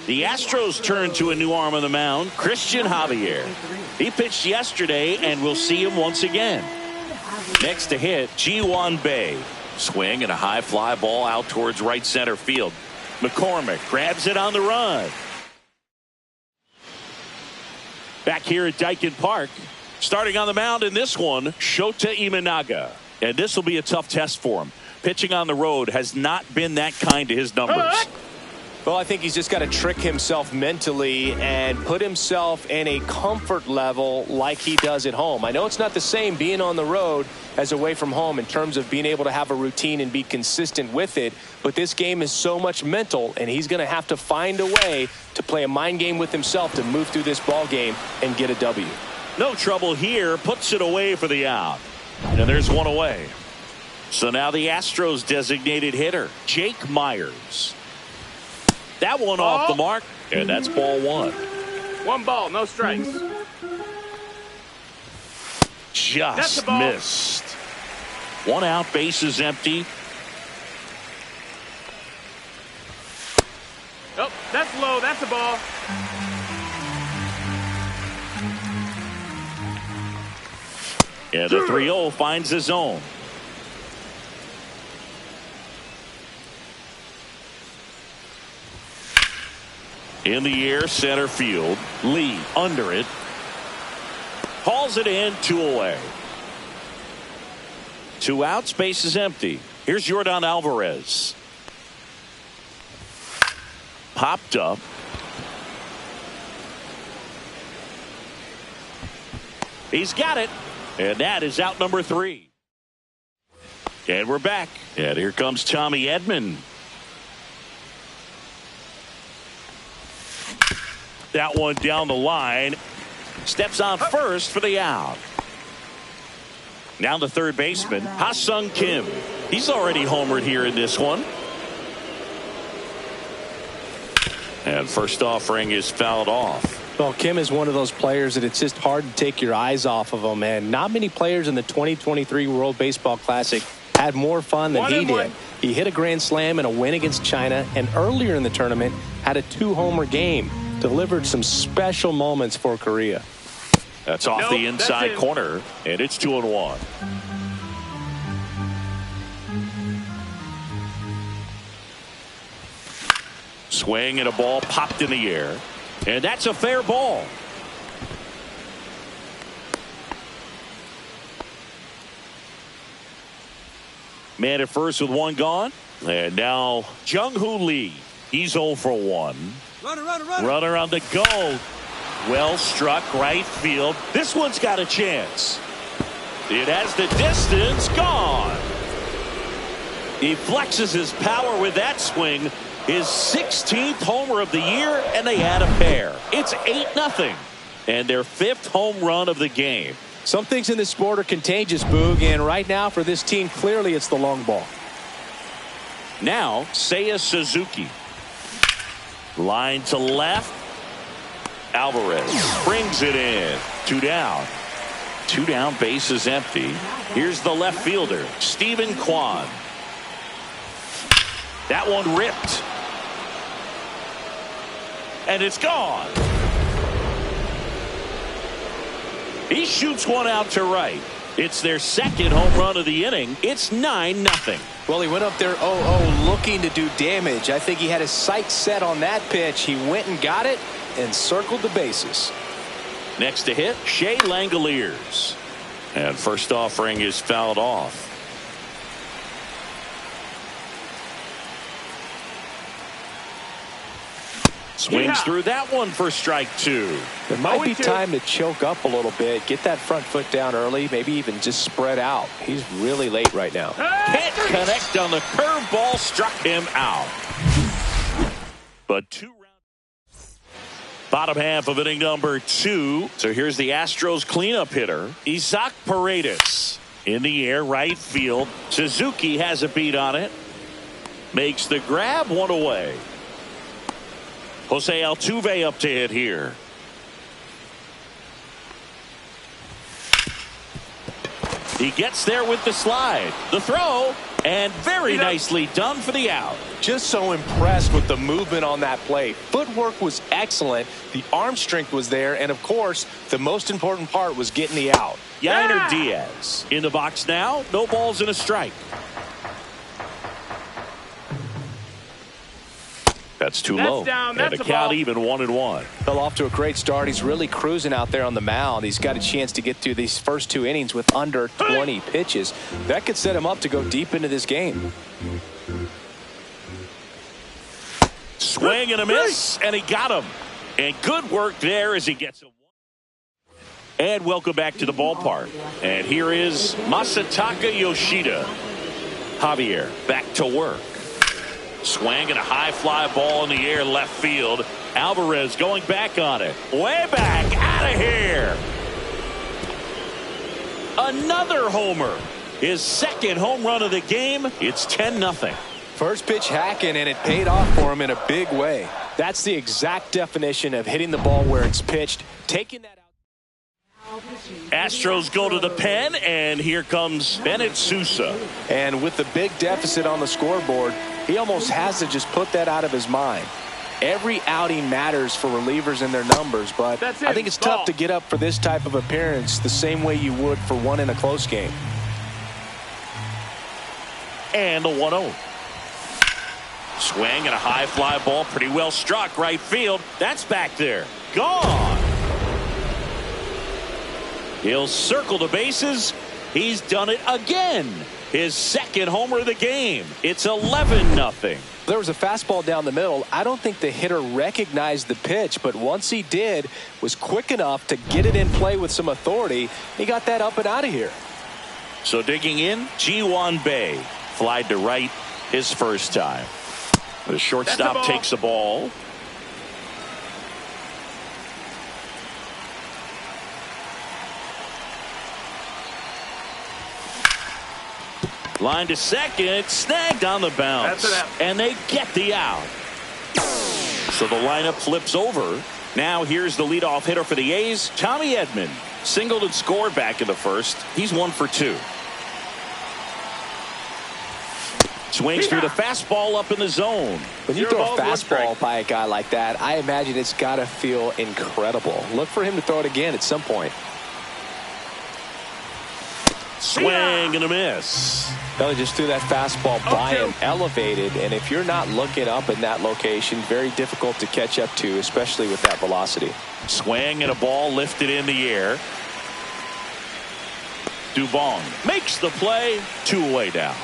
The Astros turn to a new arm on the mound, Christian Javier. He pitched yesterday, and we'll see him once again. Next to hit, Ji-Hwan Bae. Swing and a high fly ball out towards right center field. McCormick grabs it on the run. Back here at Daikin Park, starting on the mound in this one, Shota Imanaga. And this will be a tough test for him. Pitching on the road has not been that kind to his numbers. Well, I think he's just got to trick himself mentally and put himself in a comfort level like he does at home. I know it's not the same being on the road as away from home in terms of being able to have a routine and be consistent with it, but this game is so much mental, and he's going to have to find a way to play a mind game with himself to move through this ball game and get a W. No trouble here, puts it away for the out. And there's one away. So now the Astros designated hitter, Jake Myers. That one off the mark, and that's ball one. 1 ball, no strikes. Just missed. 1 out, bases empty. Oh, that's low, that's a ball. And the 3-0 finds his own. In the air, center field. Lee under it. Hauls it in, 2 away. 2 outs, base is empty. Here's Yordan Alvarez. Popped up. He's got it. And that is out number 3. And we're back. And here comes Tommy Edman. That one down the line. Steps on first for the out. Now the third baseman, Ha-Sung Kim. He's already homered here in this one. And first offering is fouled off. Well, Kim is one of those players that it's just hard to take your eyes off of him. And not many players in the 2023 World Baseball Classic had more fun than he did. He hit a grand slam in a win against China, and earlier in the tournament had a 2-homer game. Delivered some special moments for Korea. That's off the inside corner, and it's 2-1. Swing and a ball popped in the air, and that's a fair ball. Man at first with 1 gone, and now Jung-Hoo Lee. He's 0 for 1. Runner on the go. Well struck, right field. This one's got a chance. It has the distance, gone. He flexes his power with that swing. His 16th homer of the year, and they add a pair. It's 8-0. And their 5th home run of the game. Some things in this sport are contagious, Boog, and right now for this team, clearly it's the long ball. Now, Seiya Suzuki. Line to left. Alvarez springs it in. 2 down. 2 down, base is empty. Here's the left fielder, Stephen Kwan. That one ripped. And it's gone. He shoots one out to right. It's their 2nd home run of the inning. It's 9-0. Well, he went up there 0-0 looking to do damage. I think he had his sights set on that pitch. He went and got it and circled the bases. Next to hit, Shea Langoliers. And first offering is fouled off. Swings through that one for strike 2. It might be time to choke up a little bit, get that front foot down early, maybe even just spread out. He's really late right now. Can't connect on the curveball, struck him out. But 2 rounds. Bottom half of inning number 2. So here's the Astros cleanup hitter, Isaac Paredes. In the air, right field. Suzuki has a beat on it. Makes the grab, 1 away. Jose Altuve up to hit here. He gets there with the slide. The throw, and very nicely done for the out. Just so impressed with the movement on that play. Footwork was excellent. The arm strength was there. And, of course, the most important part was getting the out. Yainer Diaz in the box now. No balls and a strike. That's too low. Down. And the count even 1-1. Fell off to a great start. He's really cruising out there on the mound. He's got a chance to get through these first 2 innings with under 20 pitches. That could set him up to go deep into this game. Swing and a miss, and he got him. And good work there as he gets him. And welcome back to the ballpark. And here is Masataka Yoshida. Javier back to work. Swing and a high fly ball in the air left field. Alvarez going back on it. Way back, out of here. Another homer. His second home run of the game. It's 10-0. First pitch hacking, and it paid off for him in a big way. That's the exact definition of hitting the ball where it's pitched. Taking that out. Astros go to the pen, and here comes Bennett Sousa. And with the big deficit on the scoreboard, he almost has to just put that out of his mind. Every outing matters for relievers and their numbers, but I think it's tough to get up for this type of appearance the same way you would for one in a close game. And the 1-0. Swing and a high fly ball, pretty well struck right field. That's back there. Gone. He'll circle the bases. He's done it again. His second homer of the game. It's 11-0. There was a fastball down the middle. I don't think the hitter recognized the pitch, but once he did, was quick enough to get it in play with some authority. He got that up and out of here. So digging in, Ji-Hwan Bae. Flied to right his first time. The shortstop takes the ball. Line to second, snagged on the bounce. And they get the out. So the lineup flips over. Now here's the leadoff hitter for the A's, Tommy Edman. Singled and scored back in the first. He's 1 for 2. Swings through the fastball up in the zone. When you throw a fastball by a guy like that, I imagine it's got to feel incredible. Look for him to throw it again at some point. Swing and a miss. Belly just threw that fastball by him, elevated, and if you're not looking up in that location, very difficult to catch up to, especially with that velocity. Swing and a ball lifted in the air. Dubon makes the play. 2 away down.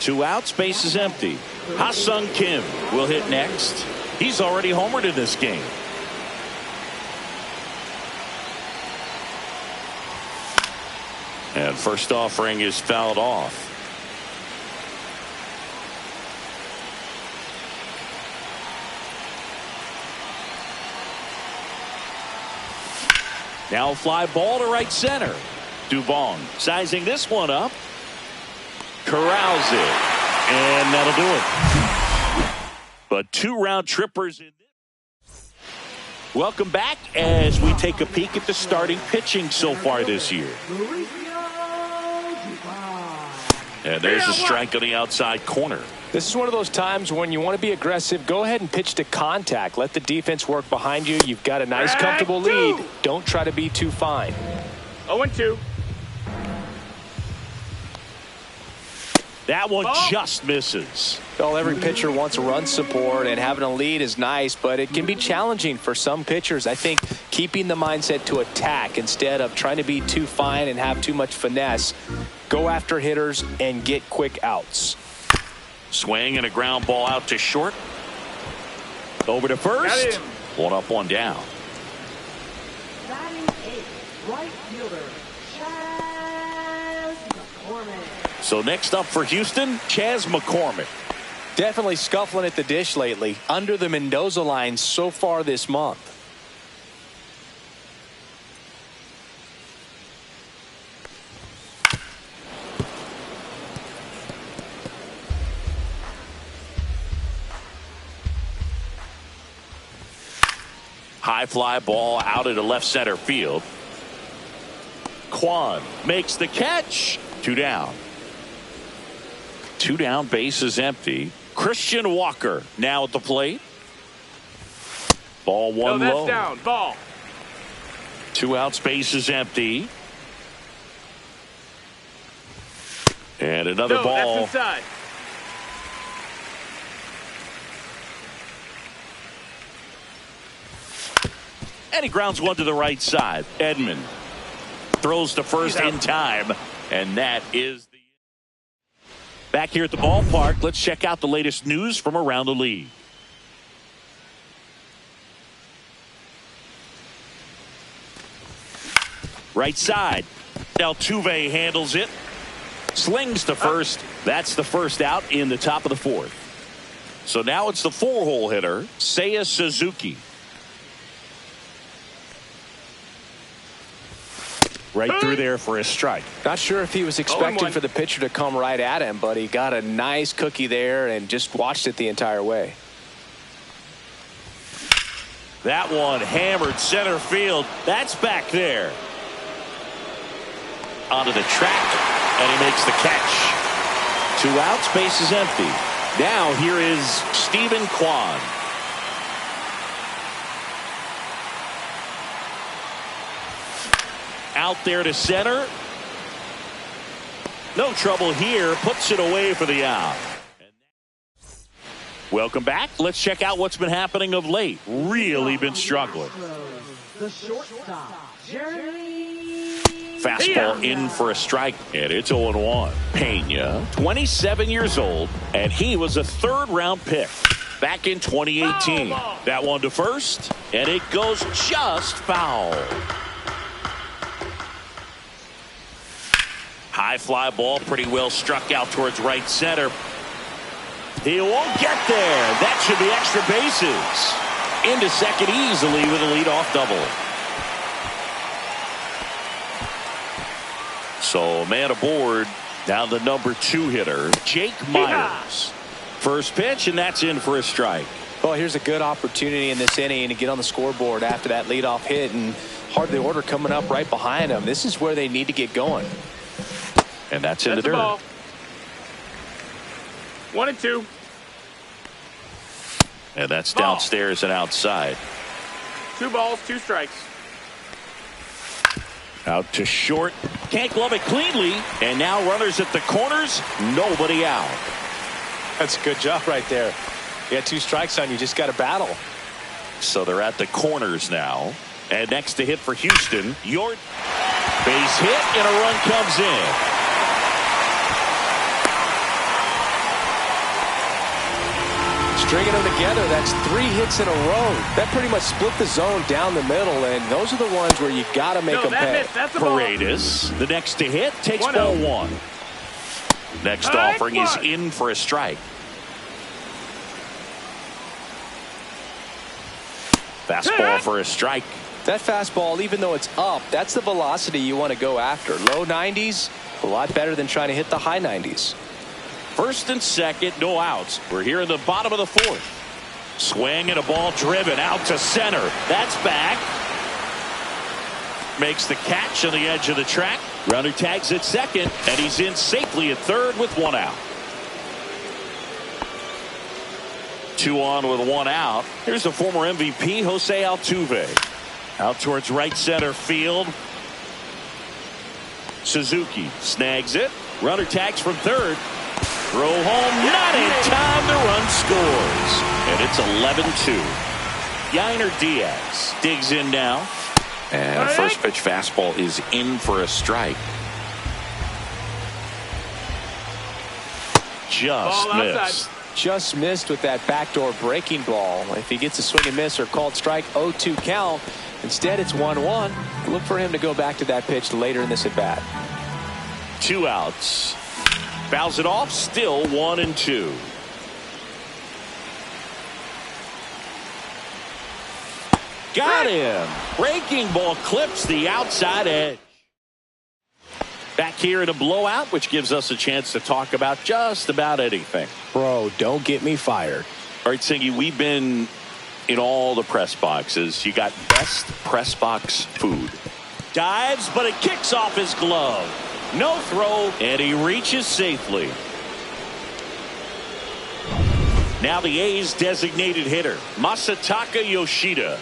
2 outs, base is empty. Ha-Seong Kim will hit next. He's already homered in this game. And first offering is fouled off. Now fly ball to right center. Dubon sizing this one up. Corrals it. And that'll do it. But 2 round trippers in this. Welcome back as we take a peek at the starting pitching so far this year. And there's a strike on the outside corner. This is one of those times when you want to be aggressive. Go ahead and pitch to contact. Let the defense work behind you. You've got a nice, comfortable lead. Don't try to be too fine. 0-2. That one just misses. Well, every pitcher wants run support, and having a lead is nice, but it can be challenging for some pitchers. I think keeping the mindset to attack instead of trying to be too fine and have too much finesse. Go after hitters and get quick outs. Swing and a ground ball out to short. Over to first. 1 up, 1 down. Batting 8th, right fielder, Chas McCormick. So next up for Houston, Chas McCormick. Definitely scuffling at the dish lately. Under the Mendoza line so far this month. High fly ball out into left center field. Kwan makes the catch. 2 down. 2 down, base is empty. Christian Walker now at the plate. Ball 1 low. That's down. Ball. 2 outs, base is empty. And another ball. That's inside. And he grounds one to the right side. Edman throws to first in time. And that is the... Back here at the ballpark, let's check out the latest news from around the league. Right side. Altuve handles it. Slings to first. That's the first out in the top of the fourth. So now it's the 4-hole hitter, Seiya Suzuki. Right through there for a strike. Not sure if he was expecting for the pitcher to come right at him, but he got a nice cookie there and just watched it the entire way. That one hammered center field. That's back there. Onto the track, and he makes the catch. 2 outs, base is empty. Now here is Stephen Kwan. Out there to center. No trouble here. Puts it away for the out. Welcome back. Let's check out what's been happening of late. Really been struggling. The shortstop, Jeremy. Fastball in for a strike, and it's 0-1. Pena, 27 years old, and he was a third-round pick back in 2018. That one to first, and it goes just foul. High fly ball, pretty well struck out towards right center. He won't get there. That should be extra bases. Into second easily with a leadoff double. So man aboard. Now the number 2 hitter, Jake Myers. First pitch, and that's in for a strike. Well, here's a good opportunity in this inning to get on the scoreboard after that leadoff hit, and hardly order coming up right behind them. This is where they need to get going. And that's in the dirt. Ball. 1-2. And that's downstairs and outside. 2 balls, 2 strikes. Out to short. Can't glove it cleanly. And now runners at the corners. Nobody out. That's a good job right there. You got 2 strikes on you. Just got to battle. So they're at the corners now. And next to hit for Houston, Yort. Base hit and a run comes in. Stringing them together, that's 3 hits in a row. That pretty much split the zone down the middle, and those are the ones where you got to make them pay. That's the ball. Paredes, the next to hit, takes 1-0. ball 1. Next offering is in for a strike. Fastball for a strike. That fastball, even though it's up, that's the velocity you want to go after. Low 90s, a lot better than trying to hit the high 90s. First and second, no outs. We're here in the bottom of the 4th. Swing and a ball driven out to center. That's back. Makes the catch on the edge of the track. Runner tags at second, and he's in safely at third with 1 out. 2 on with 1 out. Here's the former MVP, Jose Altuve. Out towards right center field. Suzuki snags it. Runner tags from third. Throw home, not in time, the run scores. And it's 11-2. Yainer Diaz digs in now. And first pitch fastball is in for a strike. Just missed. Just missed with that backdoor breaking ball. If he gets a swing and miss or called strike, 0-2 count. Instead, it's 1-1. Look for him to go back to that pitch later in this at bat. 2 outs. Fouls it off, still 1-2. Got him. Breaking ball clips the outside edge. Back here in a blowout, which gives us a chance to talk about just about anything. Bro, don't get me fired. All right, Singy, we've been in all the press boxes. You got best press box food. Dives, but it kicks off his glove. No throw, and he reaches safely. Now the A's designated hitter, Masataka Yoshida.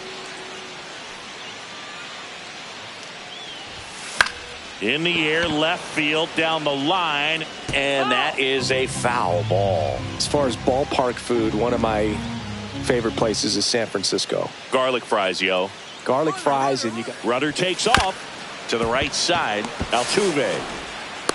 In the air, left field, down the line, and that is a foul ball. As far as ballpark food, one of my favorite places is San Francisco. Garlic fries, yo. Garlic fries, and you got... Runner takes off to the right side. Altuve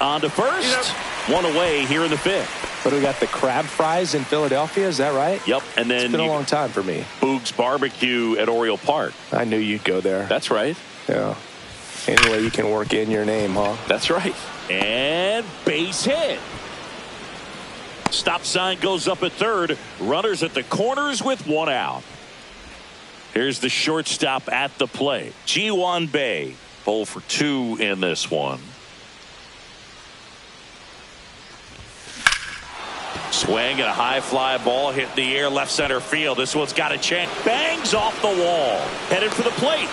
on to first. 1 away here in the 5th. What do we got? The crab fries in Philadelphia, is that right? Yep, and then it's been a long time for me. Boog's Barbecue at Oriole Park. I knew you'd go there. That's right. Yeah. Anyway, you can work in your name, huh? That's right. And base hit. Stop sign goes up at third. Runners at the corners with one out. Here's the shortstop at the plate. Ji-hwan Bae. 0 for 2 in this one. Swing and a high fly ball hit in the air left center field. This one's got a chance. Bangs off the wall. Headed for the plate.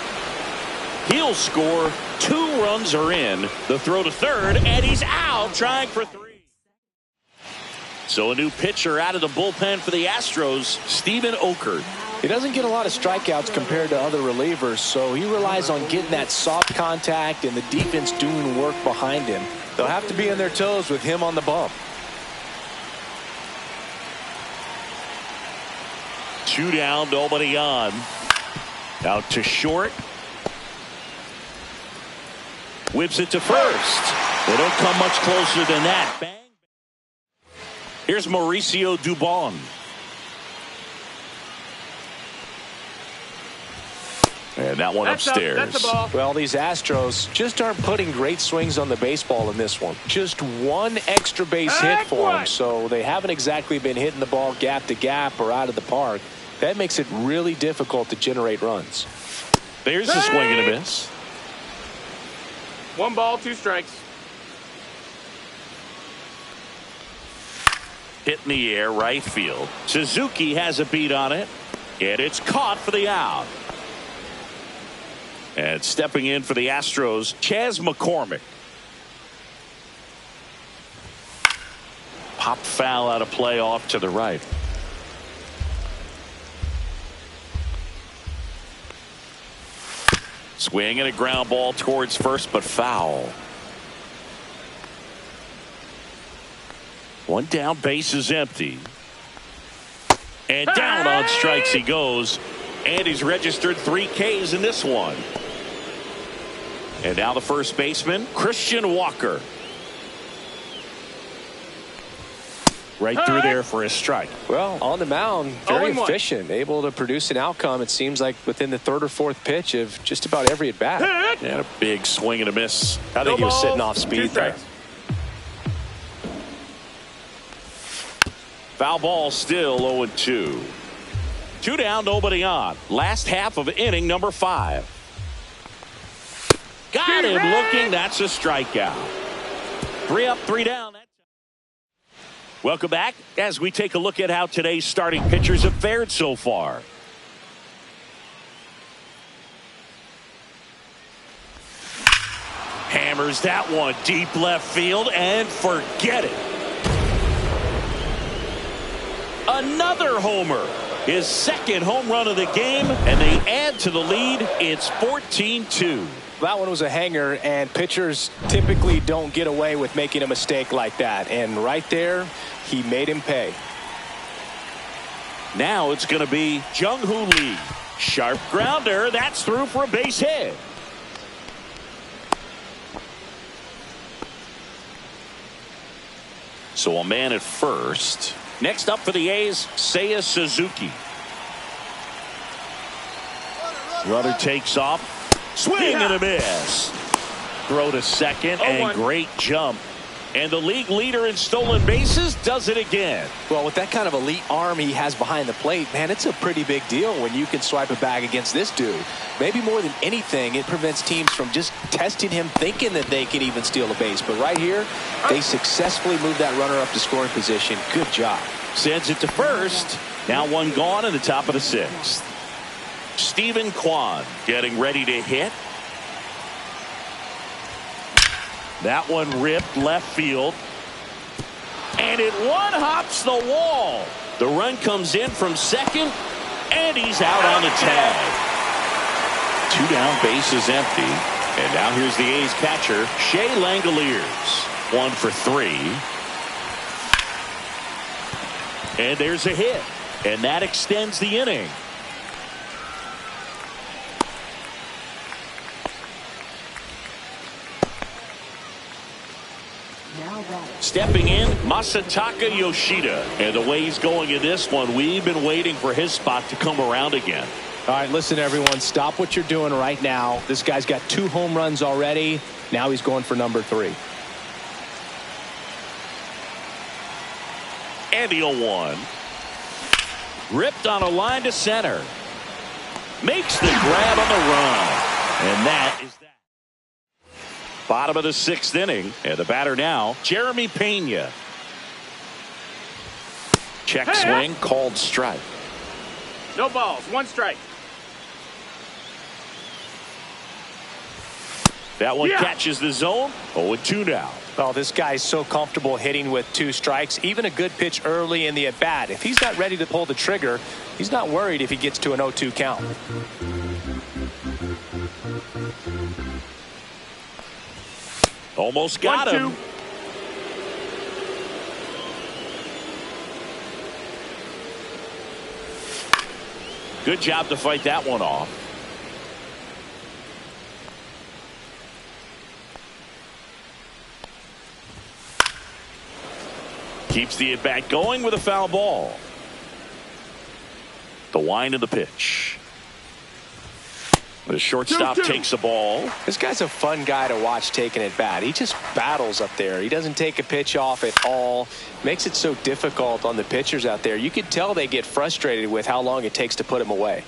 He'll score. 2 runs are in. The throw to third, and he's out trying for 3. So a new pitcher out of the bullpen for the Astros, Steven Okert. He doesn't get a lot of strikeouts compared to other relievers, so he relies on getting that soft contact and the defense doing work behind him. They'll have to be on their toes with him on the bump. 2 down, nobody on. Out to short. Whips it to first. They don't come much closer than that. Bang. Here's Mauricio Dubon. And that one upstairs. That's the ball. Well, these Astros just aren't putting great swings on the baseball in this one. Just one extra base hit for them, so they haven't exactly been hitting the ball gap to gap or out of the park. That makes it really difficult to generate runs. There's a swing and a miss. 1 ball, 2 strikes. Hit in the air, right field. Suzuki has a beat on it, and it's caught for the out. And stepping in for the Astros, Chas McCormick. Pop foul out of play off to the right. Swing and a ground ball towards first, but foul. 1 down, base is empty. And down on strikes he goes. And he's registered 3 Ks in this one. And now the first baseman, Christian Walker. Right through there for a strike. Well, on the mound, very 0-1. efficient, able to produce an outcome, it seems like, within the 3rd or 4th pitch of just about every at-bat. And a big swing and a miss. I think he was sitting off speed there. Foul ball still 0-2. 2 down, nobody on. Last half of inning number 5. Got him looking. That's a strikeout. 3 up, 3 down. Welcome back as we take a look at how today's starting pitchers have fared so far. Hammers that one deep left field and forget it. Another homer. His 2nd home run of the game, and they add to the lead. It's 14-2. That one was a hanger, and pitchers typically don't get away with making a mistake like that. And right there, he made him pay. Now it's going to be Jung-Hoo Lee. Sharp grounder. That's through for a base hit. So a man at first. Next up for the A's, Seiya Suzuki. Runner takes off. Swing and a miss. Throw to second and great jump. And the league leader in stolen bases does it again. Well, with that kind of elite arm he has behind the plate, man, it's a pretty big deal when you can swipe a bag against this dude. Maybe more than anything, it prevents teams from just testing him thinking that they can even steal a base. But right here, they successfully moved that runner up to scoring position. Good job. Sends it to first. Now 1 gone in the top of the 6th. Stephen Kwan getting ready to hit. That one ripped left field. And it one-hops the wall. The run comes in from second, and he's out on the tag. 2 down, base is empty. And now here's the A's catcher, Shea Langoliers. 1 for 3. And there's a hit. And that extends the inning. Now batting. Stepping in, Masataka Yoshida. And the way he's going in this one, we've been waiting for his spot to come around again. All right, listen, everyone, stop what you're doing right now. This guy's got 2 home runs already. Now he's going for number 3. And the 0-1. Ripped on a line to center. Makes the grab on the run. And that is that. Bottom of the 6th inning. And the batter now, Jeremy Pena. Check swing, called strike. No balls, 1 strike. That one catches the zone. 0-2 now. Oh, this guy's so comfortable hitting with 2 strikes. Even a good pitch early in the at-bat. If he's not ready to pull the trigger, he's not worried if he gets to an 0-2 count. Almost got him. 1-2. Good job to fight that one off. Keeps the at-bat going with a foul ball. The wind of the pitch. The shortstop 2-2. takes the ball. This guy's a fun guy to watch taking at bat. He just battles up there. He doesn't take a pitch off at all. Makes it so difficult on the pitchers out there. You can tell they get frustrated with how long it takes to put him away.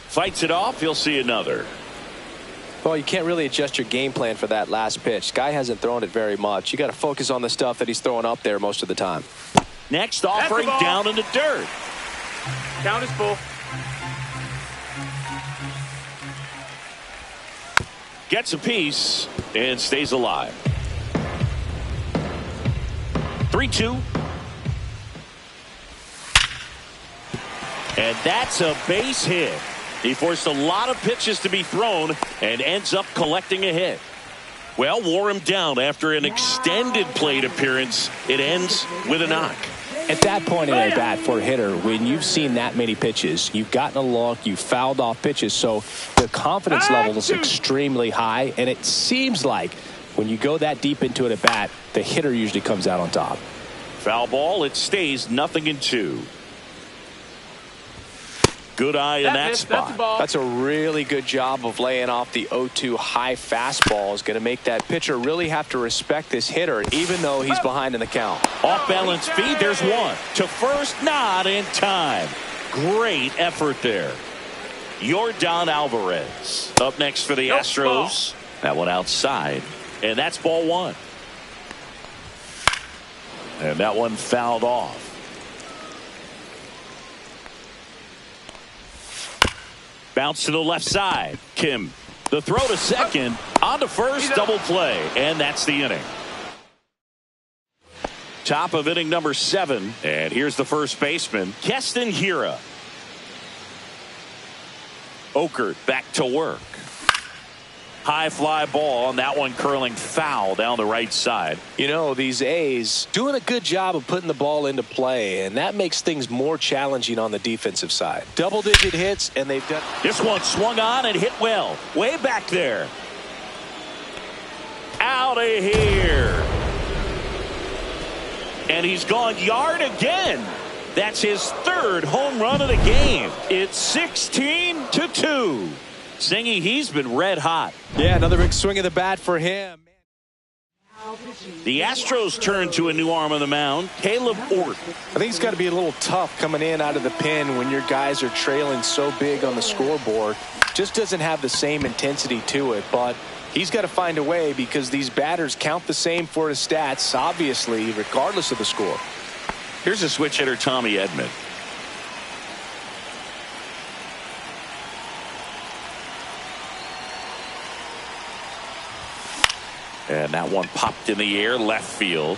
Fights it off. He'll see another. Well, you can't really adjust your game plan for that last pitch. Guy hasn't thrown it very much. You got to focus on the stuff that he's throwing up there most of the time. Next offering ball. down in the dirt. Count is full. Gets a piece and stays alive. 3-2. And that's a base hit. He forced a lot of pitches to be thrown and ends up collecting a hit. Well, wore him down after an extended plate appearance. It ends with a knock. At that point in a bat for a hitter, when you've seen that many pitches, you've gotten a look, you've fouled off pitches, so the confidence level is extremely high, and it seems like when you go that deep into it at bat, the hitter usually comes out on top. Foul ball. It stays 0-2. Good eye in that That's spot. a ball. That's a really good job of laying off the 0-2 high fastball. Is going to make that pitcher really have to respect this hitter, even though he's behind in the count. Off balance feed. There's one to first, not in time. Great effort there. Yordan Alvarez up next for the Astros. That one outside, and that's ball 1. And that one fouled off. Bounce to the left side. Kim. The throw to second. On to first. Double play. And that's the inning. Top of inning number 7. And here's the first baseman, Keston Hiura. Okert back to work. High fly ball, and that one curling foul down the right side. You know, these A's doing a good job of putting the ball into play, and that makes things more challenging on the defensive side. Double-digit hits, and they've done. This one swung on and hit well. Way back there. Out of here. And he's gone yard again. That's his 3rd home run of the game. It's 16-2. Singy, he's been red hot. Yeah, another big swing of the bat for him. The Astros turn to a new arm on the mound, Caleb Ort. I think it's got to be a little tough coming in out of the pen when your guys are trailing so big on the scoreboard. Just doesn't have the same intensity to it, but he's got to find a way because these batters count the same for his stats, obviously, regardless of the score. Here's a switch hitter, Tommy Edman. And that one popped in the air, left field.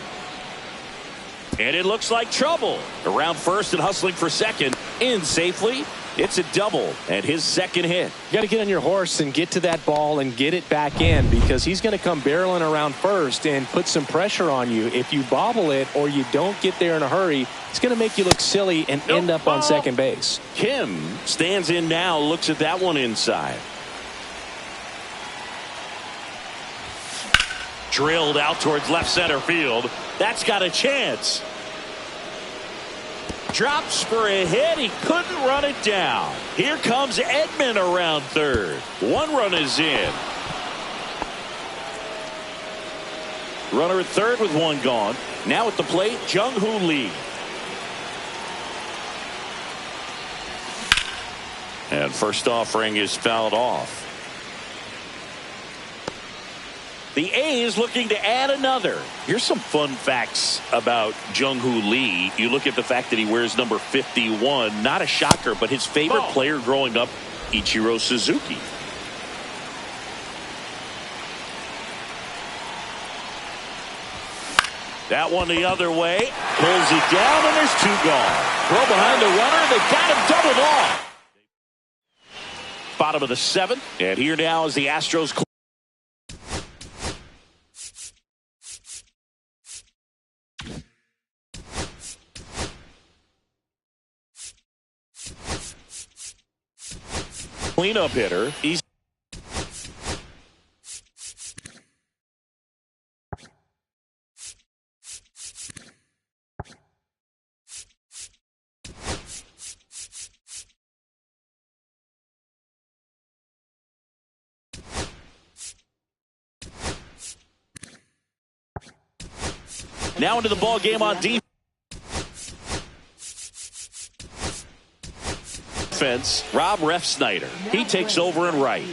And it looks like trouble. Around first and hustling for second. In safely. It's a double and his 2nd hit. You got to get on your horse and get to that ball and get it back in because he's going to come barreling around first and put some pressure on you. If you bobble it or you don't get there in a hurry, it's going to make you look silly and end up on second base. Kim stands in now, looks at that one inside. Drilled out towards left center field. That's got a chance. Drops for a hit. He couldn't run it down. Here comes Edman around third. One run is in. Runner at third with one gone. Now at the plate, Jung-Hoo Lee. And first offering is fouled off. The A's looking to add another. Here's some fun facts about Jung-Hoo Lee. You look at the fact that he wears number 51. Not a shocker, but his favorite player growing up, Ichiro Suzuki. That one the other way. Pulls it down, and there's two gone. Throw behind the runner. They got him doubled off. Bottom of the seventh. And here now is the Astros. Cleanup hitter. He's now into the ball game on defense. Rob Refsnyder. He takes over in right.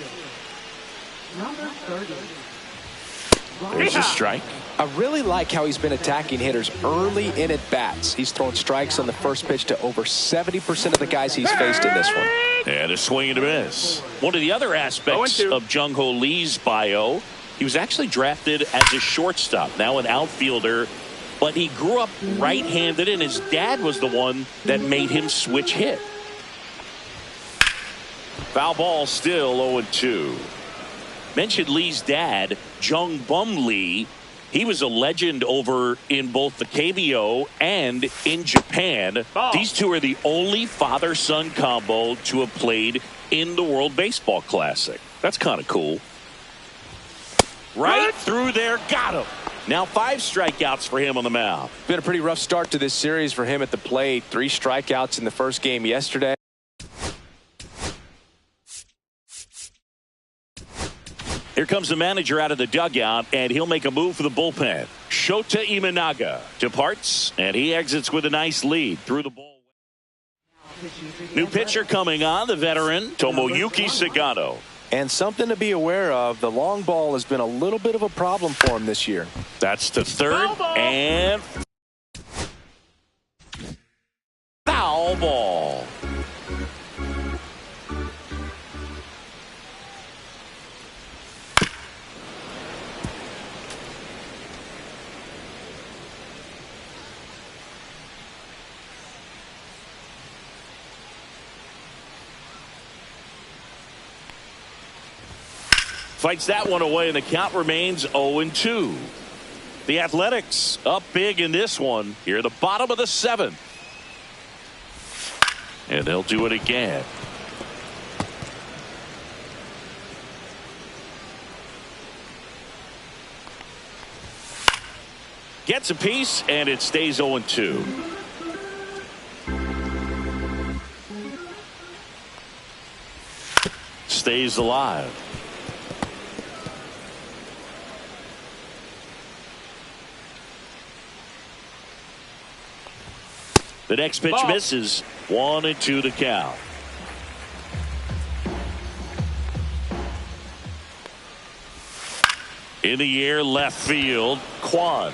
There's a strike. I really like how he's been attacking hitters early in at bats. He's thrown strikes on the first pitch to over 70% of the guys he's faced in this one. And a swing and a miss. One of the other aspects of Jung-Hoo Lee's bio, he was actually drafted as a shortstop, now an outfielder. But he grew up right-handed, and his dad was the one that made him switch hit. Foul ball, still 0-2. Mentioned Lee's dad, Jung Bum Lee. He was a legend over in both the KBO and in Japan. These two are the only father-son combo to have played in the World Baseball Classic. That's kind of cool. Right through there, got him. Now 5 strikeouts for him on the mound. Been a pretty rough start to this series for him at the plate. 3 strikeouts in the first game yesterday. Here comes the manager out of the dugout, and he'll make a move for the bullpen. Shota Imanaga departs, and he exits with a nice lead through the ball. New pitcher coming on, the veteran Tomoyuki Sagano. And something to be aware of, the long ball has been a little bit of a problem for him this year. That's the third, and foul ball. Fights that one away, and the count remains 0-2. The Athletics up big in this one. Here, the bottom of the 7th. And they'll do it again. Gets a piece, and it stays 0-2. Stays alive. The next pitch misses. 1-2 to count. In the air, left field. Kwan.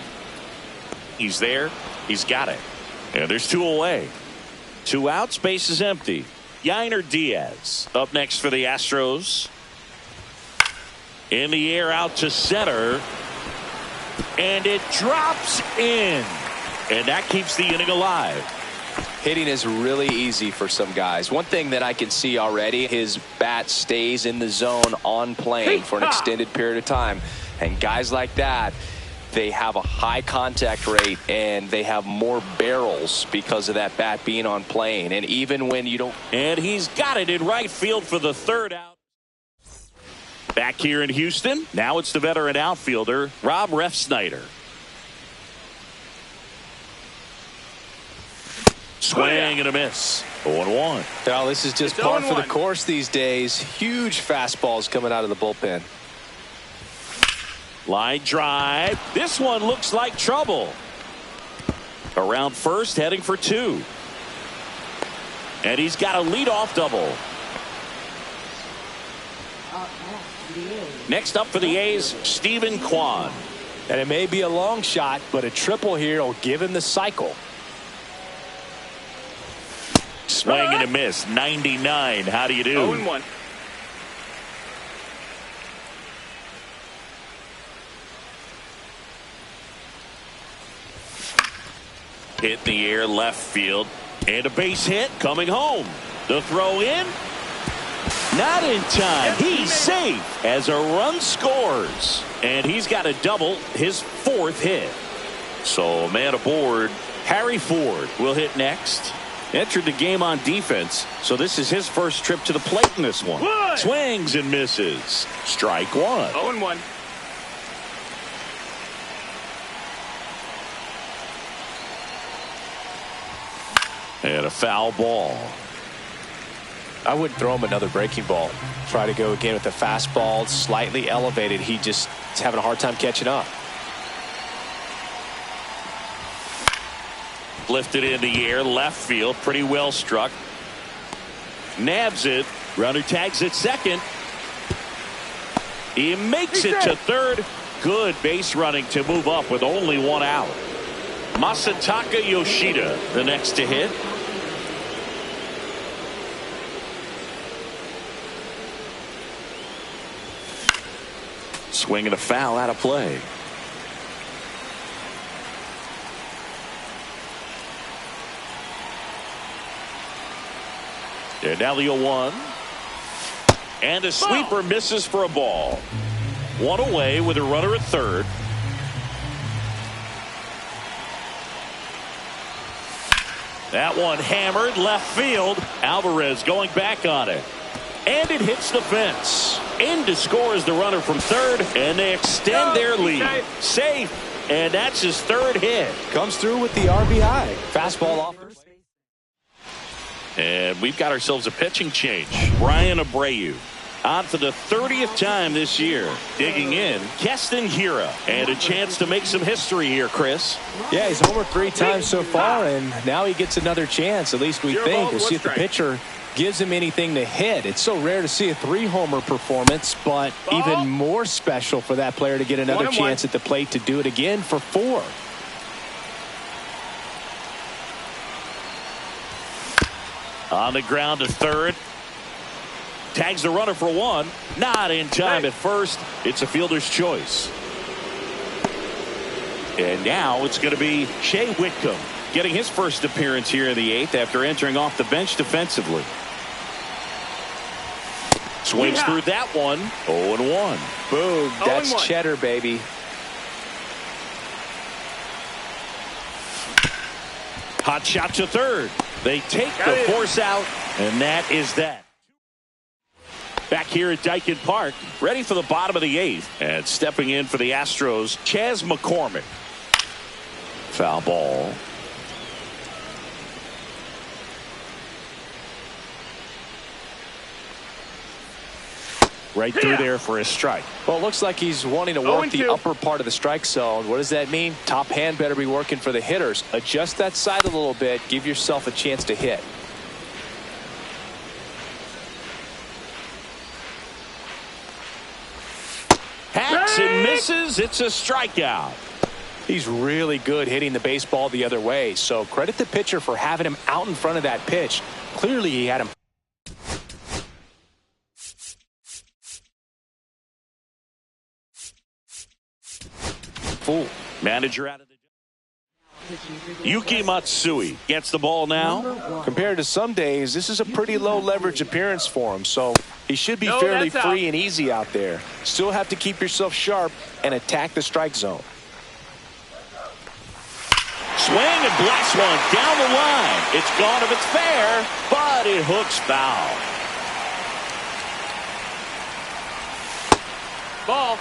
He's there. He's got it. And there's 2 away. 2 outs. Base is empty. Yainer Diaz up next for the Astros. In the air, out to center. And it drops in. And that keeps the inning alive. Hitting is really easy for some guys. One thing that I can see already, his bat stays in the zone on plane for an extended period of time. And guys like that, they have a high contact rate and they have more barrels because of that bat being on plane. And even when you don't. And he's got it in right field for the 3rd out. Back here in Houston, now it's the veteran outfielder, Rob Refsnyder. Swing and a miss. 0-1. Now, this is just par for the course these days. Huge fastballs coming out of the bullpen. Line drive. This one looks like trouble. Around first, heading for 2. And he's got a leadoff double. Next up for the A's, Stephen Kwan. And it may be a long shot, but a triple here will give him the cycle. Swing and a miss. 99. How do you do? 0-1. Hit in the air left field. And a base hit coming home. The throw in. Not in time. He's safe as a run scores. And he's got a double, his 4th hit. So man aboard. Harry Ford will hit next. Entered the game on defense, so this is his first trip to the plate in this one. Swings and misses. Strike 1. 0-1. And a foul ball. I wouldn't throw him another breaking ball. Try to go again with the fastball, slightly elevated. He just is having a hard time catching up. Lifted in the air, left field, pretty well struck. Nabs it. Runner tags at second. He makes it to third. Good base running to move up with only 1 out. Masataka Yoshida, the next to hit. Swing and a foul out of play. And now the 0-1. And a sweeper misses for a ball. 1 away with a runner at third. That one hammered left field. Alvarez going back on it. And it hits the fence. In to score is the runner from third. And they extend their lead. Safe. And that's his 3rd hit. Comes through with the RBI. Fastball offers. And we've got ourselves a pitching change. Brian Abreu on for the 30th time this year. Digging in, Keston Hiura. And a chance to make some history here, Chris. Yeah, he's homered 3 times so far, and now he gets another chance, at least we think. We'll see if the pitcher gives him anything to hit. It's so rare to see a 3-homer performance, but even more special for that player to get another chance at the plate to do it again for 4. On the ground to third. Tags the runner for 1. Not in time at first. It's a fielder's choice. And now it's going to be Shea Whitcomb getting his first appearance here in the 8th after entering off the bench defensively. Swings through that one. 0-1. Boom. That's cheddar, baby. Hot shot to third. They take the force out, and that is that. Back here at Daikin Park, ready for the bottom of the 8th. And stepping in for the Astros, Chas McCormick. Foul ball. Right through there for a strike. Well, it looks like he's wanting to work the upper part of the strike zone. What does that mean? Top hand better be working for the hitters. Adjust that side a little bit. Give yourself a chance to hit. Hacks and misses. It's a strikeout. He's really good hitting the baseball the other way. So credit the pitcher for having him out in front of that pitch. Clearly he had him. Full. Manager out of the Yuki Matsui gets the ball now. Compared to some days, this is a pretty low leverage appearance for him, so he should be fairly free and easy out there. Still have to keep yourself sharp and attack the strike zone. Swing and blast one down the line. It's gone if it's fair, but it hooks foul. Ball.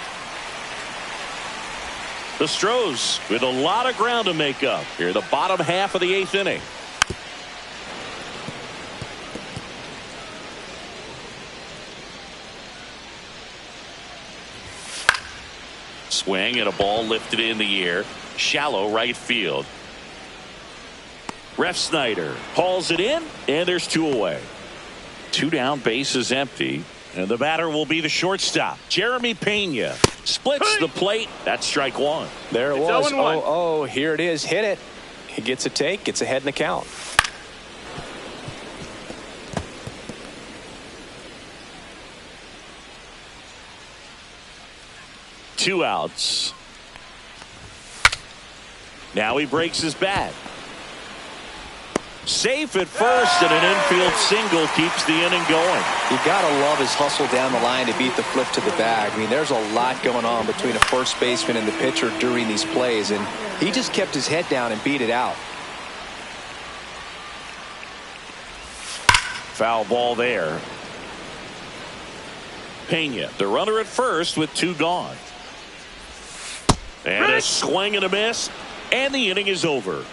The Stros with a lot of ground to make up here, the bottom half of the 8th inning. Swing and a ball lifted in the air. Shallow right field. Refsnyder hauls it in, and there's 2 away. 2 down, bases empty, and the batter will be the shortstop, Jeremy Pena. Splits the plate. That's strike 1. There it It's was. 0-1. Oh, here it is. Hit it. He gets a take, gets ahead in the count. Two outs. Now he breaks his bat. Safe at first, and an infield single keeps the inning going. You gotta love his hustle down the line to beat the flip to the bag. I mean, there's a lot going on between a first baseman and the pitcher during these plays, and he just kept his head down and beat it out. Foul ball there. Pena, the runner at first with 2 gone. And a swing and a miss, and the inning is over.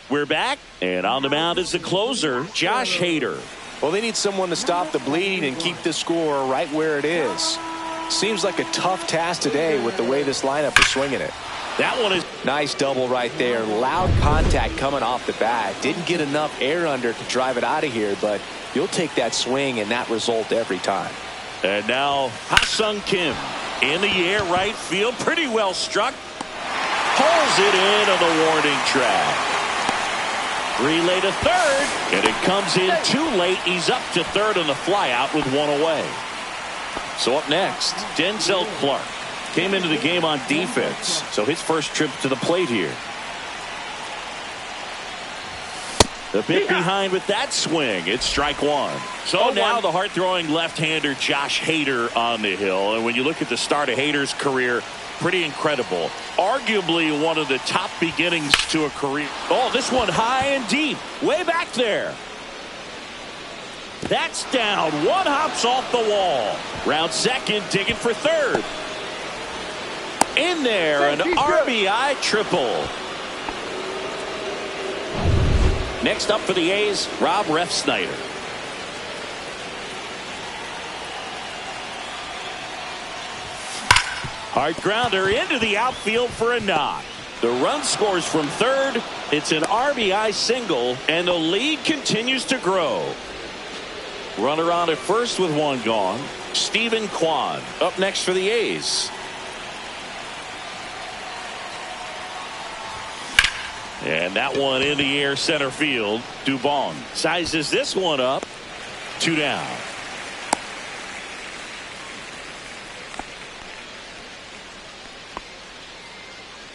We're back, and on the mound is the closer, Josh Hader. Well, they need someone to stop the bleeding and keep the score right where it is. Seems like a tough task today with the way this lineup is swinging it. That one is nice double right there. Loud contact coming off the bat. Didn't get enough air under to drive it out of here, but you'll take that swing and that result every time. And now Ha-Sung Kim in the air, right field, pretty well struck. Pulls it in on the warning track. Relay to third, and it comes in too late. He's up to third on the flyout with 1 away. So up next, Denzel Clark came into the game on defense, so his first trip to the plate here. The bit behind with that swing. It's strike 1. So now the hard-throwing left-hander Josh Hader on the hill. And when you look at the start of Hader's career, pretty incredible. Arguably one of the top beginnings to a career. Oh, this one high and deep. Way back there. That's down. 1 hops off the wall. Round second, digging for third. In there, an RBI triple. Next up for the A's, Rob Refsnyder. Hard grounder into the outfield for a knock. The run scores from third. It's an RBI single, and the lead continues to grow. Runner on at first with 1 gone. Stephen Kwan up next for the A's. And that one in the air center field. Dubon sizes this one up. 2 down.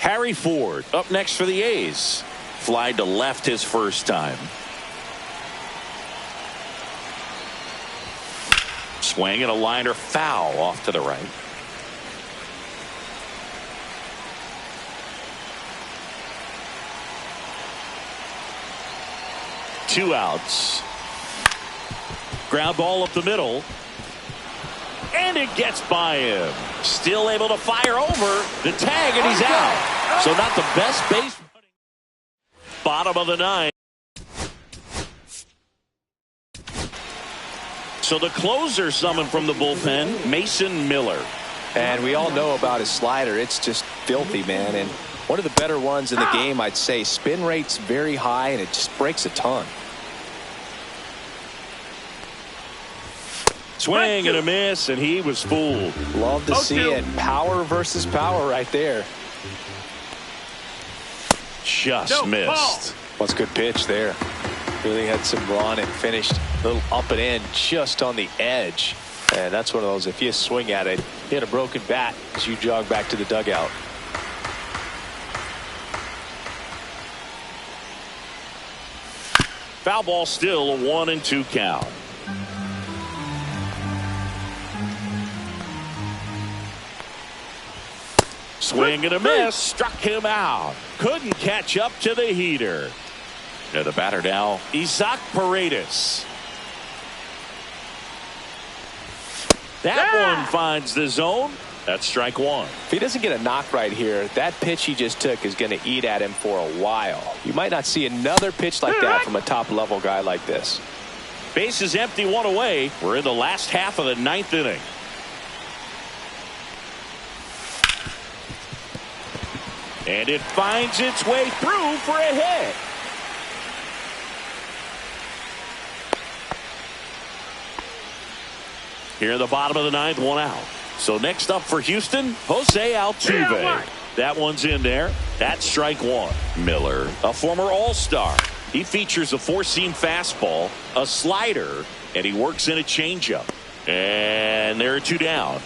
Harry Ford up next for the A's. Fly to left his first time. Swing and a liner foul off to the right. Two outs. Ground ball up the middle. And it gets by him. Still able to fire over the tag, and he's out. So not the best base running. Bottom of the 9th. So the closer summoned from the bullpen, Mason Miller. And we all know about his slider. It's just filthy, man. And one of the better ones in the game, I'd say. Spin rate's very high, and it just breaks a ton. Swing and a miss, and he was fooled. Love to see it. Power versus power right there. Just missed. What's a good pitch there. Really had some run and finished a little up and in just on the edge. And that's one of those, if you swing at it, hit a broken bat as you jog back to the dugout. Foul ball, still a 1-2 count. Swing and a miss, struck him out. Couldn't catch up to the heater. The batter now, Isaac Paredes. That one finds the zone. That's strike one. If he doesn't get a knock right here, that pitch he just took is going to eat at him for a while. You might not see another pitch like that from a top-level guy like this. Base is empty, one away. We're in the last half of the ninth inning. And it finds its way through for a hit. Here in the bottom of the ninth, one out. So next up for Houston, Jose Altuve. That one's in there. That's strike one. Miller, a former All-Star. He features a four-seam fastball, a slider, and he works in a changeup. And there are two down.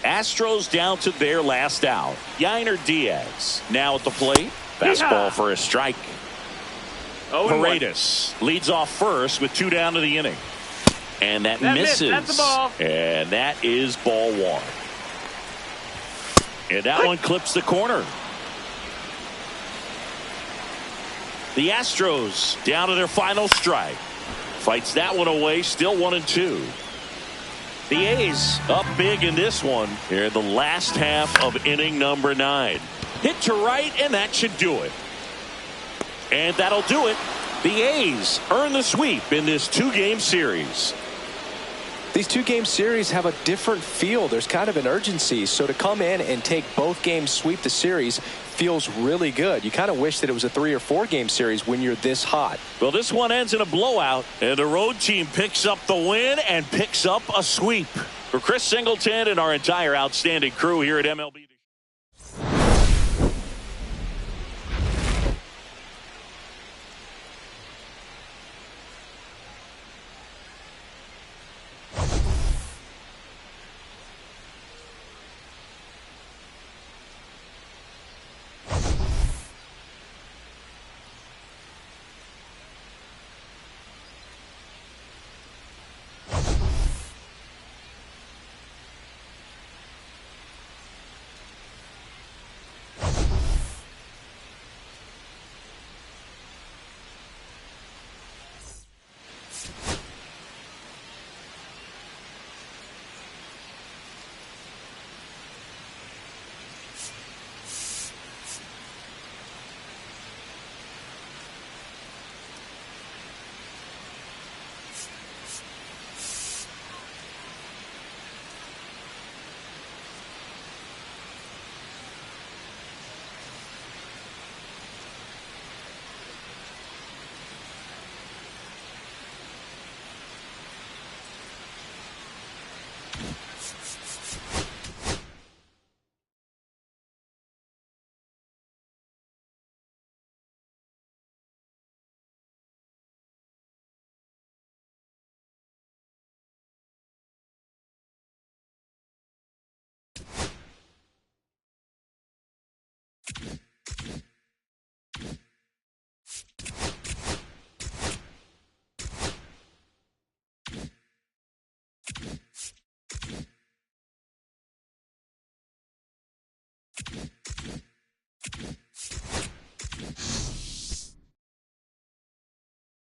Astros down to their last out. Yainer Diaz now at the plate. Fastball for a strike. Paredes leads off first with two down to the inning. And that misses. That's the ball. And that is ball one. And that one clips the corner. The Astros down to their final strike. Fights that one away, still 1-2. The A's up big in this one here in the last half of inning number 9. Hit to right, and that should do it. And that'll do it. The A's earn the sweep in this two-game series. These two-game series have a different feel. There's kind of an urgency. So to come in and take both games, sweep the series, feels really good. You kind of wish that it was a 3 or 4 game series when you're this hot. Well, this one ends in a blowout, and the road team picks up the win and picks up a sweep. For Chris Singleton and our entire outstanding crew here at MLB.